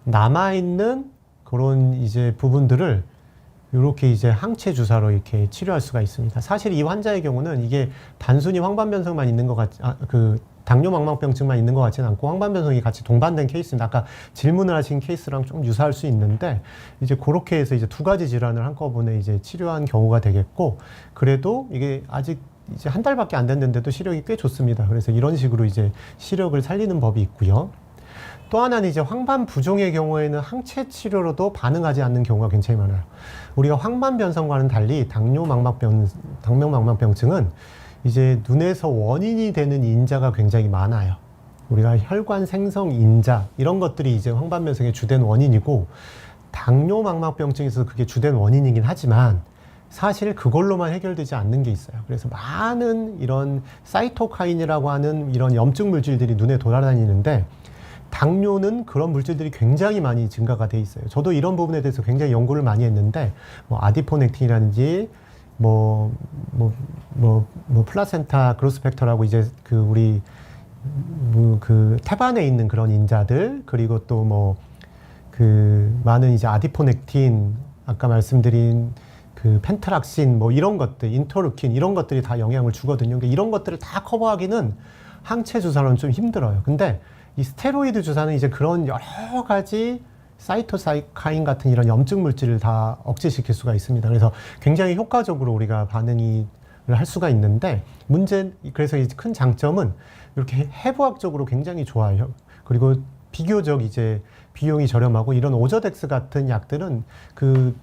남아있는 그런 이제 부분들을 이렇게 이제 항체 주사로 이렇게 치료할 수가 있습니다. 사실 이 환자의 경우는 이게 단순히 황반변성만 있는 것 같지, 그 당뇨망막병증만 있는 것 같지는 않고 황반변성이 같이 동반된 케이스입니다. 아까 질문을 하신 케이스랑 좀 유사할 수 있는데 이제 그렇게 해서 이제 두 가지 질환을 한꺼번에 이제 치료한 경우가 되겠고, 그래도 이게 아직 이제 한 달밖에 안 됐는데도 시력이 꽤 좋습니다. 그래서 이런 식으로 이제 시력을 살리는 법이 있고요. 또 하나는 이제 황반 부종의 경우에는 항체 치료로도 반응하지 않는 경우가 굉장히 많아요. 우리가 황반 변성과는 달리 당뇨망막병증은 이제 눈에서 원인이 되는 인자가 굉장히 많아요. 우리가 혈관 생성 인자 이런 것들이 이제 황반 변성의 주된 원인이고, 당뇨망막병증에서 그게 주된 원인이긴 하지만 사실 그걸로만 해결되지 않는 게 있어요. 그래서 많은 이런 사이토카인이라고 하는 이런 염증 물질들이 눈에 돌아다니는데, 당뇨는 그런 물질들이 굉장히 많이 증가가 돼 있어요. 저도 이런 부분에 대해서 굉장히 연구를 많이 했는데, 뭐 아디포넥틴이라든지 플라센타 그로스팩터라고 이제 그 우리 그 태반에 있는 그런 인자들, 그리고 또 그 많은 이제 아디포넥틴, 아까 말씀드린 그 펜트락신 이런 것들, 인터루킨 이런 것들이 다 영향을 주거든요. 그러니까 이런 것들을 다 커버하기는 항체 주사로는 좀 힘들어요. 근데 이 스테로이드 주사는 이제 그런 여러 가지 사이토사이카인 같은 이런 염증 물질을 다 억제시킬 수가 있습니다. 그래서 굉장히 효과적으로 우리가 반응을 할 수가 있는데, 그래서 이 큰 장점은 이렇게 해부학적으로 굉장히 좋아요. 그리고 비교적 이제 비용이 저렴하고, 이런 오저덱스 같은 약들은 그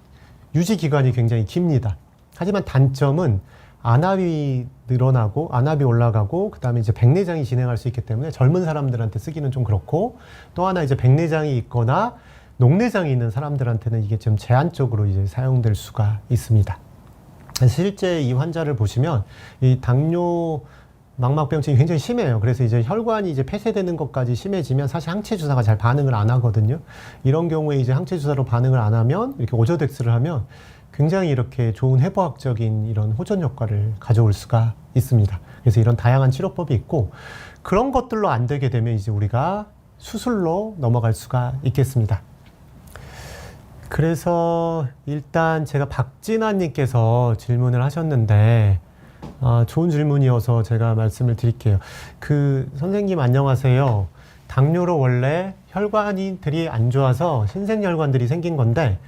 유지 기간이 굉장히 깁니다. 하지만 단점은 안압이 늘어나고 안압이 올라가고, 그 다음에 이제 백내장이 진행할 수 있기 때문에 젊은 사람들한테 쓰기는 좀 그렇고, 또 하나 이제 백내장이 있거나 녹내장이 있는 사람들한테는 이게 좀 제한적으로 이제 사용될 수가 있습니다. 실제 이 환자를 보시면 이 당뇨 망막병증이 굉장히 심해요. 그래서 이제 혈관이 이제 폐쇄되는 것까지 심해지면 사실 항체 주사가 잘 반응을 안 하거든요. 이런 경우에 이제 항체 주사로 반응을 안 하면, 이렇게 오저덱스를 하면 굉장히 이렇게 좋은 해부학적인 이런 호전 효과를 가져올 수가 있습니다. 그래서 이런 다양한 치료법이 있고, 그런 것들로 안 되게 되면 이제 우리가 수술로 넘어갈 수가 있겠습니다. 그래서 일단 제가 박진아님께서 질문을 하셨는데, 좋은 질문이어서 제가 말씀을 드릴게요. 선생님 안녕하세요. 당뇨로 원래 혈관들이 안 좋아서 신생혈관들이 생긴 건데,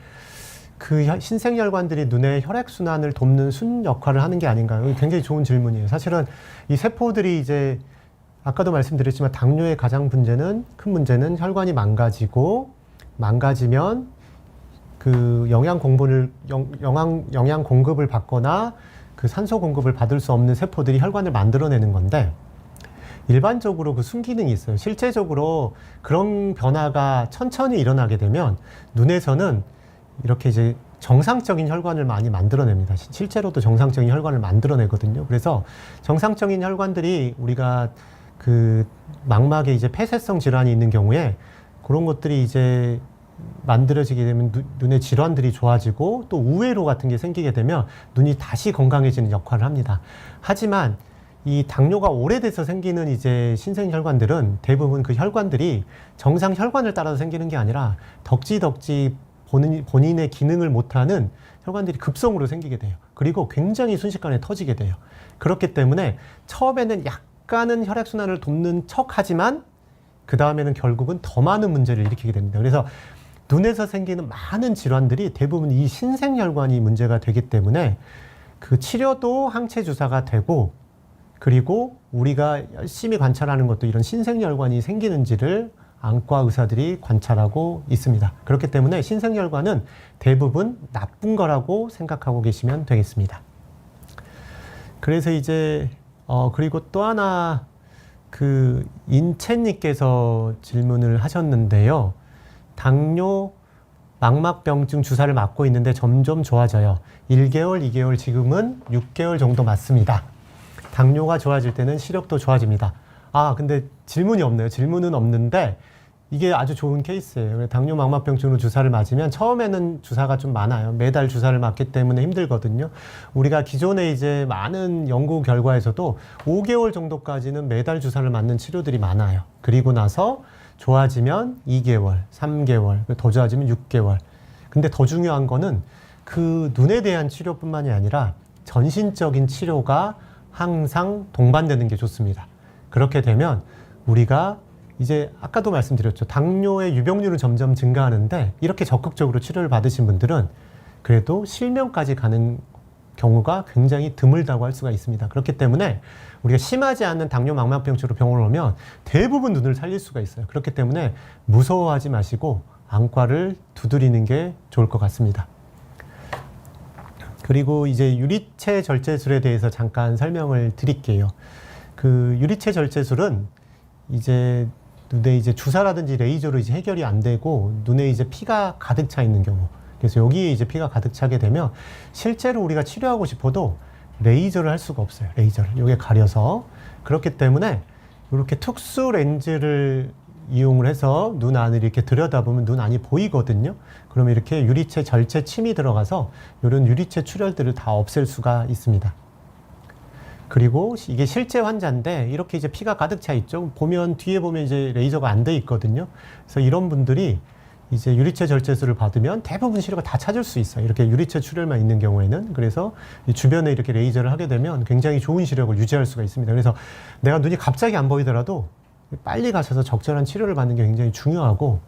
그 신생혈관들이 눈의 혈액순환을 돕는 순 역할을 하는 게 아닌가요? 굉장히 좋은 질문이에요. 사실은 이 세포들이 이제 아까도 말씀드렸지만 당뇨의 가장 큰 문제는 혈관이 망가지면 그 영양 공급을 받거나 그 산소 공급을 받을 수 없는 세포들이 혈관을 만들어내는 건데, 일반적으로 그 순기능이 있어요. 실제적으로 그런 변화가 천천히 일어나게 되면 눈에서는 이렇게 이제 정상적인 혈관을 많이 만들어냅니다. 실제로도 정상적인 혈관을 만들어내거든요. 그래서 정상적인 혈관들이 우리가 그 망막에 이제 폐쇄성 질환이 있는 경우에 그런 것들이 이제 만들어지게 되면 눈의 질환들이 좋아지고, 또 우회로 같은 게 생기게 되면 눈이 다시 건강해지는 역할을 합니다. 하지만 이 당뇨가 오래돼서 생기는 이제 신생혈관들은 대부분 그 혈관들이 정상 혈관을 따라서 생기는 게 아니라 덕지덕지 본인의 기능을 못하는 혈관들이 급성으로 생기게 돼요. 그리고 굉장히 순식간에 터지게 돼요. 그렇기 때문에 처음에는 약간은 혈액순환을 돕는 척 하지만 그 다음에는 결국은 더 많은 문제를 일으키게 됩니다. 그래서 눈에서 생기는 많은 질환들이 대부분 이 신생혈관이 문제가 되기 때문에 그 치료도 항체 주사가 되고, 그리고 우리가 열심히 관찰하는 것도 이런 신생혈관이 생기는지를 안과 의사들이 관찰하고 있습니다. 그렇기 때문에 신생혈관은 대부분 나쁜 거라고 생각하고 계시면 되겠습니다. 그래서 이제 그리고 또 하나 그 인채님께서 질문을 하셨는데요. 당뇨 망막병증 주사를 맞고 있는데 점점 좋아져요. 1개월, 2개월, 지금은 6개월 정도 맞습니다. 당뇨가 좋아질 때는 시력도 좋아집니다. 근데 질문이 없네요. 질문은 없는데 이게 아주 좋은 케이스예요. 당뇨 망막병증으로 주사를 맞으면 처음에는 주사가 좀 많아요. 매달 주사를 맞기 때문에 힘들거든요. 우리가 기존에 이제 많은 연구 결과에서도 5개월 정도까지는 매달 주사를 맞는 치료들이 많아요. 그리고 나서 좋아지면 2개월, 3개월, 더 좋아지면 6개월. 근데 더 중요한 거는 그 눈에 대한 치료뿐만이 아니라 전신적인 치료가 항상 동반되는 게 좋습니다. 그렇게 되면 우리가 이제 아까도 말씀드렸죠. 당뇨의 유병률은 점점 증가하는데 이렇게 적극적으로 치료를 받으신 분들은 그래도 실명까지 가는 경우가 굉장히 드물다고 할 수가 있습니다. 그렇기 때문에 우리가 심하지 않는 당뇨 망막병증으로 병원을 오면 대부분 눈을 살릴 수가 있어요. 그렇기 때문에 무서워하지 마시고 안과를 두드리는 게 좋을 것 같습니다. 그리고 이제 유리체 절제술에 대해서 잠깐 설명을 드릴게요. 그 유리체 절제술은 이제 눈에 이제 주사라든지 레이저로 이제 해결이 안 되고 눈에 이제 피가 가득 차 있는 경우. 그래서 여기에 이제 피가 가득 차게 되면 실제로 우리가 치료하고 싶어도 레이저를 할 수가 없어요. 레이저를. 여기에 가려서. 그렇기 때문에 이렇게 특수 렌즈를 이용을 해서 눈 안을 이렇게 들여다보면 눈 안이 보이거든요. 그러면 이렇게 유리체 절제 침이 들어가서 이런 유리체 출혈들을 다 없앨 수가 있습니다. 그리고 이게 실제 환자인데 이렇게 이제 피가 가득 차 있죠. 보면 뒤에 보면 이제 레이저가 안 돼 있거든요. 그래서 이런 분들이 이제 유리체 절제술을 받으면 대부분 시력을 다 찾을 수 있어요. 이렇게 유리체 출혈만 있는 경우에는. 그래서 주변에 이렇게 레이저를 하게 되면 굉장히 좋은 시력을 유지할 수가 있습니다. 그래서 내가 눈이 갑자기 안 보이더라도 빨리 가셔서 적절한 치료를 받는 게 굉장히 중요하고,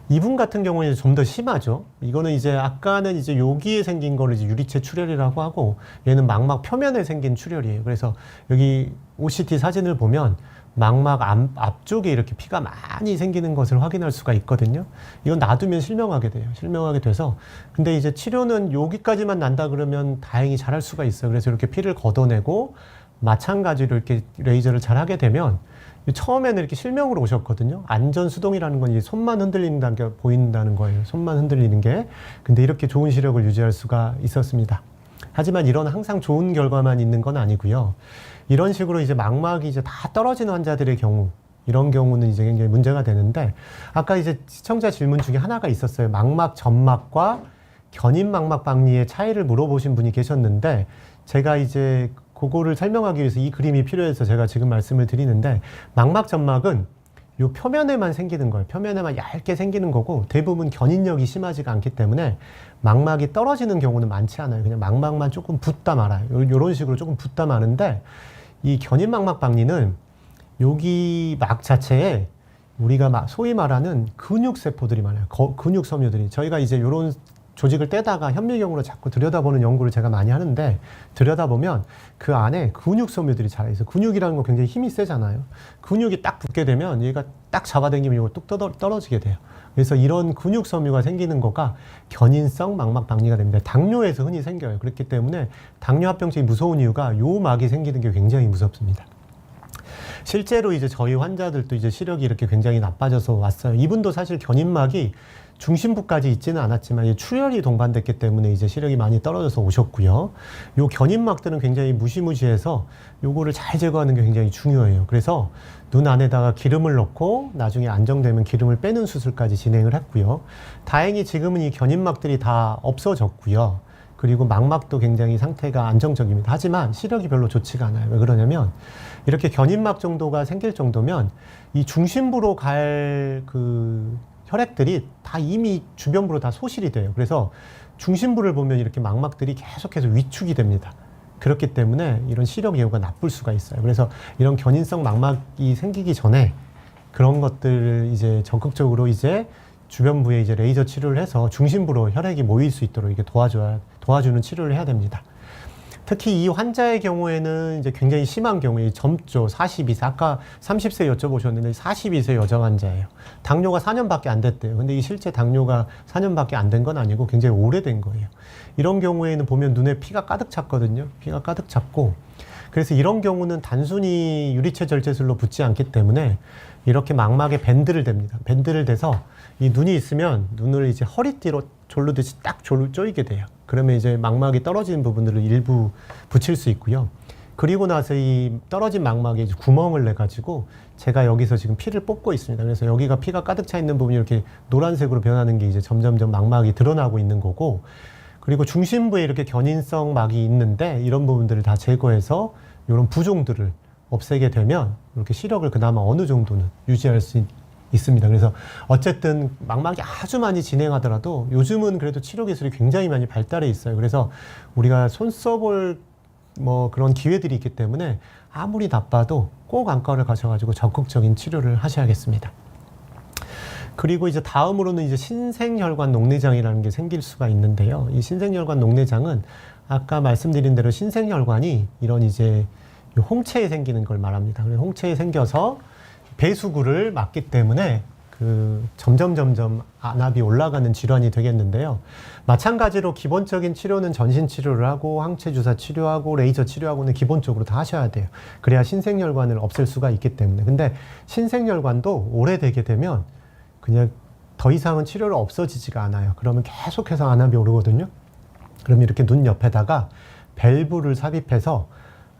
이분 같은 경우는 좀 더 심하죠. 이거는 이제 아까는 이제 여기에 생긴 거를 이제 유리체 출혈이라고 하고, 얘는 망막 표면에 생긴 출혈이에요. 그래서 여기 OCT 사진을 보면 망막 앞쪽에 이렇게 피가 많이 생기는 것을 확인할 수가 있거든요. 이건 놔두면 실명하게 돼요. 실명하게 돼서. 근데 이제 치료는 여기까지만 난다 그러면 다행히 잘할 수가 있어요. 그래서 이렇게 피를 걷어내고 마찬가지로 이렇게 레이저를 잘 하게 되면, 처음에는 이렇게 실명으로 오셨거든요. 안전수동이라는 건 이제 손만 흔들리는 게 보인다는 거예요. 손만 흔들리는 게. 근데 이렇게 좋은 시력을 유지할 수가 있었습니다. 하지만 이런 항상 좋은 결과만 있는 건 아니고요. 이런 식으로 이제 망막이 이제 다 떨어지는 환자들의 경우, 이런 경우는 이제 굉장히 문제가 되는데, 아까 이제 시청자 질문 중에 하나가 있었어요. 망막 점막과 견인 망막 박리의 차이를 물어보신 분이 계셨는데, 제가 이제 그거를 설명하기 위해서 이 그림이 필요해서 제가 지금 말씀을 드리는데, 망막 점막은 요 표면에만 생기는 거예요. 표면에만 얇게 생기는 거고, 대부분 견인력이 심하지가 않기 때문에 망막이 떨어지는 경우는 많지 않아요. 그냥 망막만 조금 붓다 말아요. 요런 식으로 조금 붓다 마는데, 이 견인 망막 박리는 여기 막 자체에 우리가 소위 말하는 근육 세포들이 많아요. 근육 섬유들이. 저희가 이제 요런 조직을 떼다가 현미경으로 자꾸 들여다보는 연구를 제가 많이 하는데, 들여다보면 그 안에 근육 섬유들이 잘 있어요. 근육이라는 건 굉장히 힘이 세잖아요. 근육이 딱 붙게 되면 얘가 딱 잡아당기면 이거 뚝 떨어지게 돼요. 그래서 이런 근육 섬유가 생기는 거가 견인성 망막 박리가 됩니다. 당뇨에서 흔히 생겨요. 그렇기 때문에 당뇨 합병증이 무서운 이유가 요 막이 생기는 게 굉장히 무섭습니다. 실제로 이제 저희 환자들도 이제 시력이 이렇게 굉장히 나빠져서 왔어요. 이분도 사실 견인막이 중심부까지 있지는 않았지만 출혈이 동반됐기 때문에 이제 시력이 많이 떨어져서 오셨고요. 요 견인막들은 굉장히 무시무시해서 요거를 잘 제거하는 게 굉장히 중요해요. 그래서 눈 안에다가 기름을 넣고 나중에 안정되면 기름을 빼는 수술까지 진행을 했고요. 다행히 지금은 이 견인막들이 다 없어졌고요. 그리고 망막도 굉장히 상태가 안정적입니다. 하지만 시력이 별로 좋지가 않아요. 왜 그러냐면 이렇게 견인막 정도가 생길 정도면 이 중심부로 갈 그 혈액들이 다 이미 주변부로 다 소실이 돼요. 그래서 중심부를 보면 이렇게 망막들이 계속해서 위축이 됩니다. 그렇기 때문에 이런 시력 예후가 나쁠 수가 있어요. 그래서 이런 견인성 망막이 생기기 전에 그런 것들을 이제 적극적으로 이제 주변부에 이제 레이저 치료를 해서 중심부로 혈액이 모일 수 있도록 이게 도와주는 치료를 해야 됩니다. 특히 이 환자의 경우에는 이제 굉장히 심한 경우에 젊죠. 42세, 아까 30세 여쭤보셨는데 42세 여자 환자예요. 당뇨가 4년밖에 안 됐대요. 근데 이 실제 당뇨가 4년밖에 안 된 건 아니고 굉장히 오래된 거예요. 이런 경우에는 보면 눈에 피가 가득 찼거든요. 피가 가득 찼고, 그래서 이런 경우는 단순히 유리체 절제술로 붓지 않기 때문에 이렇게 망막에 밴드를 댑니다. 밴드를 대서 이 눈이 있으면 눈을 이제 허리띠로 졸르듯이 딱 조이게 돼요. 그러면 이제 망막이 떨어지는 부분들을 일부 붙일 수 있고요. 그리고 나서 이 떨어진 망막에 이제 구멍을 내가지고 제가 여기서 지금 피를 뽑고 있습니다. 그래서 여기가 피가 가득 차 있는 부분이 이렇게 노란색으로 변하는 게 이제 점점점 망막이 드러나고 있는 거고, 그리고 중심부에 이렇게 견인성 막이 있는데 이런 부분들을 다 제거해서 이런 부종들을 없애게 되면 이렇게 시력을 그나마 어느 정도는 유지할 수 있습니다. 그래서 어쨌든 망막이 아주 많이 진행하더라도 요즘은 그래도 치료 기술이 굉장히 많이 발달해 있어요. 그래서 우리가 손 써볼 뭐 그런 기회들이 있기 때문에 아무리 나빠도 꼭 안과를 가셔가지고 적극적인 치료를 하셔야겠습니다. 그리고 이제 다음으로는 이제 신생혈관 녹내장이라는 게 생길 수가 있는데요. 이 신생혈관 녹내장은 아까 말씀드린 대로 신생혈관이 이런 이제 홍채에 생기는 걸 말합니다. 홍채에 생겨서 배수구를 막기 때문에 점점 안압이 올라가는 질환이 되겠는데요. 마찬가지로 기본적인 치료는 전신 치료를 하고 항체 주사 치료하고 레이저 치료하고는 기본적으로 다 하셔야 돼요. 그래야 신생혈관을 없앨 수가 있기 때문에. 근데 신생혈관도 오래되게 되면 그냥 더 이상은 치료를 없어지지가 않아요. 그러면 계속해서 안압이 오르거든요. 그럼 이렇게 눈 옆에다가 밸브를 삽입해서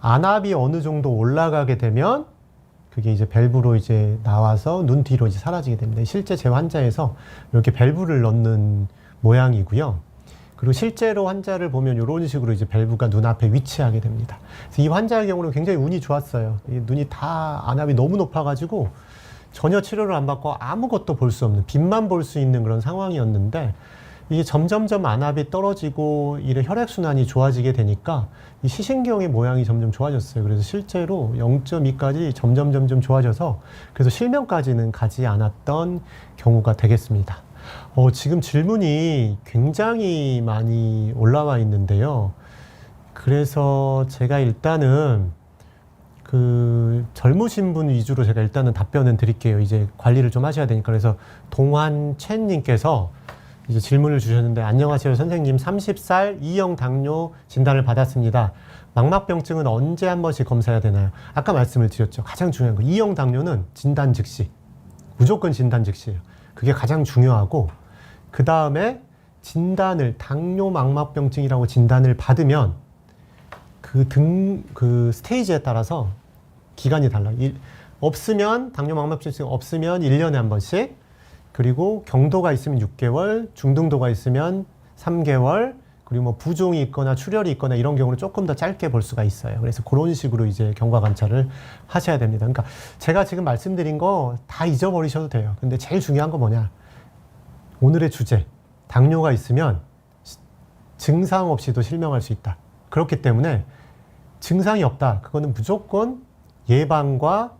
안압이 어느 정도 올라가게 되면 그게 이제 밸브로 이제 나와서 눈 뒤로 이제 사라지게 됩니다. 실제 제 환자에서 이렇게 밸브를 넣는 모양이고요. 그리고 실제로 환자를 보면 이런 식으로 이제 밸브가 눈앞에 위치하게 됩니다. 그래서 이 환자의 경우는 굉장히 운이 좋았어요. 이 눈이 다 안압이 너무 높아가지고 전혀 치료를 안 받고 아무것도 볼 수 없는, 빛만 볼 수 있는 그런 상황이었는데 이게 점점점 안압이 떨어지고 이래 혈액순환이 좋아지게 되니까 이 시신경의 모양이 점점 좋아졌어요. 그래서 실제로 0.2까지 점점 좋아져서 그래서 실명까지는 가지 않았던 경우가 되겠습니다. 지금 질문이 굉장히 많이 올라와 있는데요. 그래서 제가 일단은 젊으신 분 위주로 제가 일단은 답변은 드릴게요. 이제 관리를 좀 하셔야 되니까. 그래서 동환첸님께서 이제 질문을 주셨는데, 안녕하세요 선생님, 30살 2형 당뇨 진단을 받았습니다. 망막병증은 언제 한 번씩 검사해야 되나요? 아까 말씀을 드렸죠. 가장 중요한 거 2형 당뇨는 진단 즉시, 무조건 진단 즉시예요. 그게 가장 중요하고, 그 다음에 진단을 당뇨 망막병증이라고 진단을 받으면 그 스테이지에 따라서 기간이 달라요. 없으면 당뇨 망막병증 없으면 1년에 한 번씩, 그리고 경도가 있으면 6개월, 중등도가 있으면 3개월, 그리고 뭐 부종이 있거나 출혈이 있거나 이런 경우는 조금 더 짧게 볼 수가 있어요. 그래서 그런 식으로 이제 경과 관찰을 하셔야 됩니다. 그러니까 제가 지금 말씀드린 거 다 잊어버리셔도 돼요. 근데 제일 중요한 건 뭐냐? 오늘의 주제, 당뇨가 있으면 증상 없이도 실명할 수 있다. 그렇기 때문에 증상이 없다. 그거는 무조건 예방과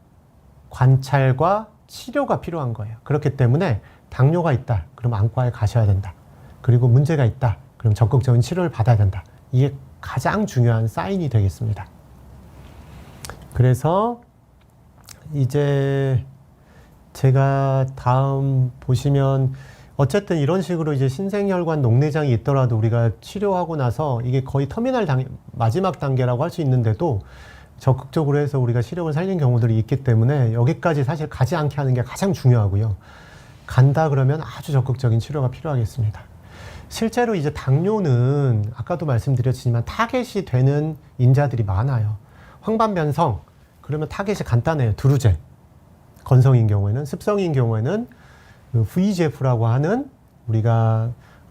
관찰과 치료가 필요한 거예요. 그렇기 때문에 당뇨가 있다. 그럼 안과에 가셔야 된다. 그리고 문제가 있다. 그럼 적극적인 치료를 받아야 된다. 이게 가장 중요한 사인이 되겠습니다. 그래서 이제 제가 다음 보시면 어쨌든 이런 식으로 이제 신생혈관 녹내장이 있더라도 우리가 치료하고 나서 이게 거의 터미널 마지막 단계라고 할 수 있는데도 적극적으로 해서 우리가 시력을 살린 경우들이 있기 때문에 여기까지 사실 가지 않게 하는 게 가장 중요하고요. 간다 그러면 아주 적극적인 치료가 필요하겠습니다. 실제로 이제 당뇨는 아까도 말씀드렸지만 타겟이 되는 인자들이 많아요. 황반변성, 그러면 타겟이 간단해요. 두루제. 건성인 경우에는, 습성인 경우에는 VEGF라고 하는 우리가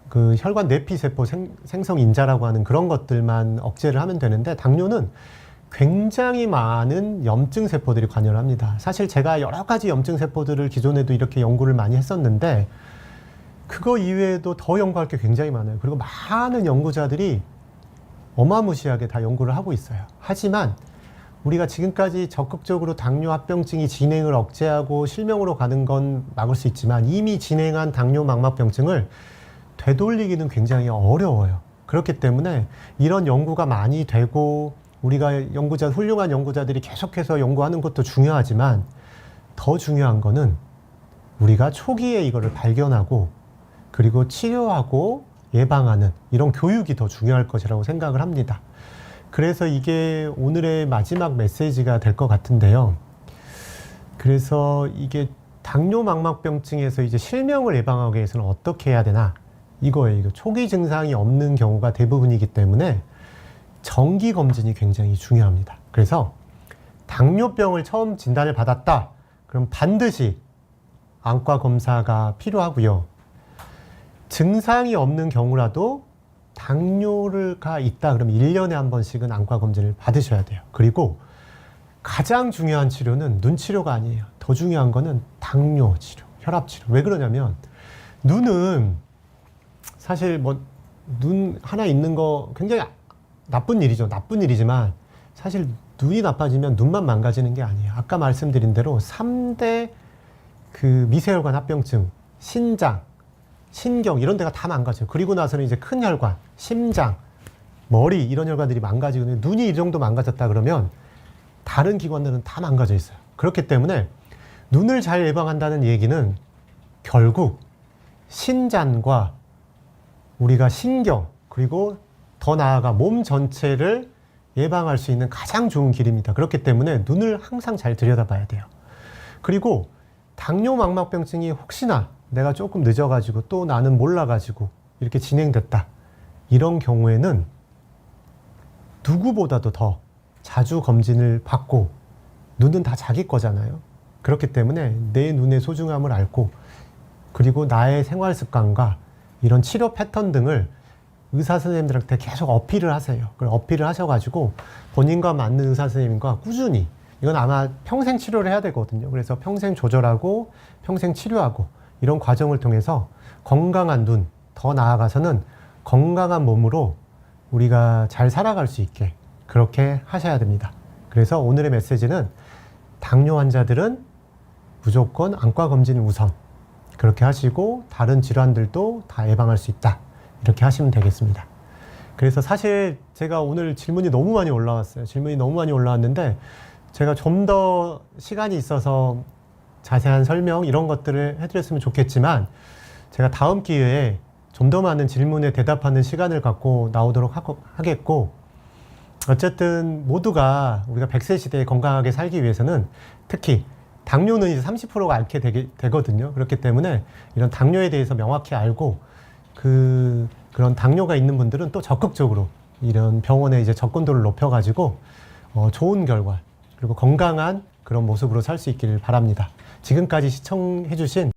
혈관 뇌피세포 생성 인자라고 하는 그런 것들만 억제를 하면 되는데, 당뇨는 굉장히 많은 염증 세포들이 관여를 합니다. 사실 제가 여러 가지 염증 세포들을 기존에도 이렇게 연구를 많이 했었는데 그거 이외에도 더 연구할 게 굉장히 많아요. 그리고 많은 연구자들이 어마무시하게 다 연구를 하고 있어요. 하지만 우리가 지금까지 적극적으로 당뇨 합병증이 진행을 억제하고 실명으로 가는 건 막을 수 있지만 이미 진행한 당뇨 망막병증을 되돌리기는 굉장히 어려워요. 그렇기 때문에 이런 연구가 많이 되고 우리가 훌륭한 연구자들이 계속해서 연구하는 것도 중요하지만 더 중요한 거는 우리가 초기에 이거를 발견하고 그리고 치료하고 예방하는 이런 교육이 더 중요할 것이라고 생각을 합니다. 그래서 이게 오늘의 마지막 메시지가 될 것 같은데요. 그래서 이게 당뇨 망막병증에서 이제 실명을 예방하기 위해서는 어떻게 해야 되나? 이거예요. 이거 초기 증상이 없는 경우가 대부분이기 때문에 정기 검진이 굉장히 중요합니다. 그래서 당뇨병을 처음 진단을 받았다. 그럼 반드시 안과 검사가 필요하고요. 증상이 없는 경우라도 당뇨가 있다. 그러면 1년에 한 번씩은 안과 검진을 받으셔야 돼요. 그리고 가장 중요한 치료는 눈 치료가 아니에요. 더 중요한 거는 당뇨 치료, 혈압 치료. 왜 그러냐면 눈은 사실 뭐 눈 하나 있는 거 굉장히 나쁜 일이죠. 나쁜 일이지만 사실 눈이 나빠지면 눈만 망가지는 게 아니에요. 아까 말씀드린 대로 3대 그 미세혈관 합병증, 신장, 신경 이런 데가 다 망가져요. 그리고 나서는 이제 큰 혈관, 심장, 머리 이런 혈관들이 망가지거든요. 눈이 이 정도 망가졌다 그러면 다른 기관들은 다 망가져 있어요. 그렇기 때문에 눈을 잘 예방한다는 얘기는 결국 신장과 우리가 신경 그리고 더 나아가 몸 전체를 예방할 수 있는 가장 좋은 길입니다. 그렇기 때문에 눈을 항상 잘 들여다봐야 돼요. 그리고 당뇨망막병증이 혹시나 내가 조금 늦어가지고 또 나는 몰라가지고 이렇게 진행됐다. 이런 경우에는 누구보다도 더 자주 검진을 받고 눈은 다 자기 거잖아요. 그렇기 때문에 내 눈의 소중함을 알고 그리고 나의 생활 습관과 이런 치료 패턴 등을 의사 선생님들한테 계속 어필을 하세요. 그걸 어필을 하셔가지고 본인과 맞는 의사 선생님과 꾸준히 이건 아마 평생 치료를 해야 되거든요. 그래서 평생 조절하고 평생 치료하고 이런 과정을 통해서 건강한 눈, 더 나아가서는 건강한 몸으로 우리가 잘 살아갈 수 있게 그렇게 하셔야 됩니다. 그래서 오늘의 메시지는 당뇨 환자들은 무조건 안과 검진을 우선 그렇게 하시고 다른 질환들도 다 예방할 수 있다. 이렇게 하시면 되겠습니다. 그래서 사실 제가 오늘 질문이 너무 많이 올라왔어요. 질문이 너무 많이 올라왔는데 제가 좀 더 시간이 있어서 자세한 설명 이런 것들을 해드렸으면 좋겠지만 제가 다음 기회에 좀 더 많은 질문에 대답하는 시간을 갖고 나오도록 하겠고 어쨌든 모두가 우리가 100세 시대에 건강하게 살기 위해서는 특히 당뇨는 이제 30%가 앓게 되거든요. 그렇기 때문에 이런 당뇨에 대해서 명확히 알고 그런 당뇨가 있는 분들은 또 적극적으로 이런 병원에 이제 접근도를 높여가지고 좋은 결과 그리고 건강한 그런 모습으로 살 수 있기를 바랍니다. 지금까지 시청해주신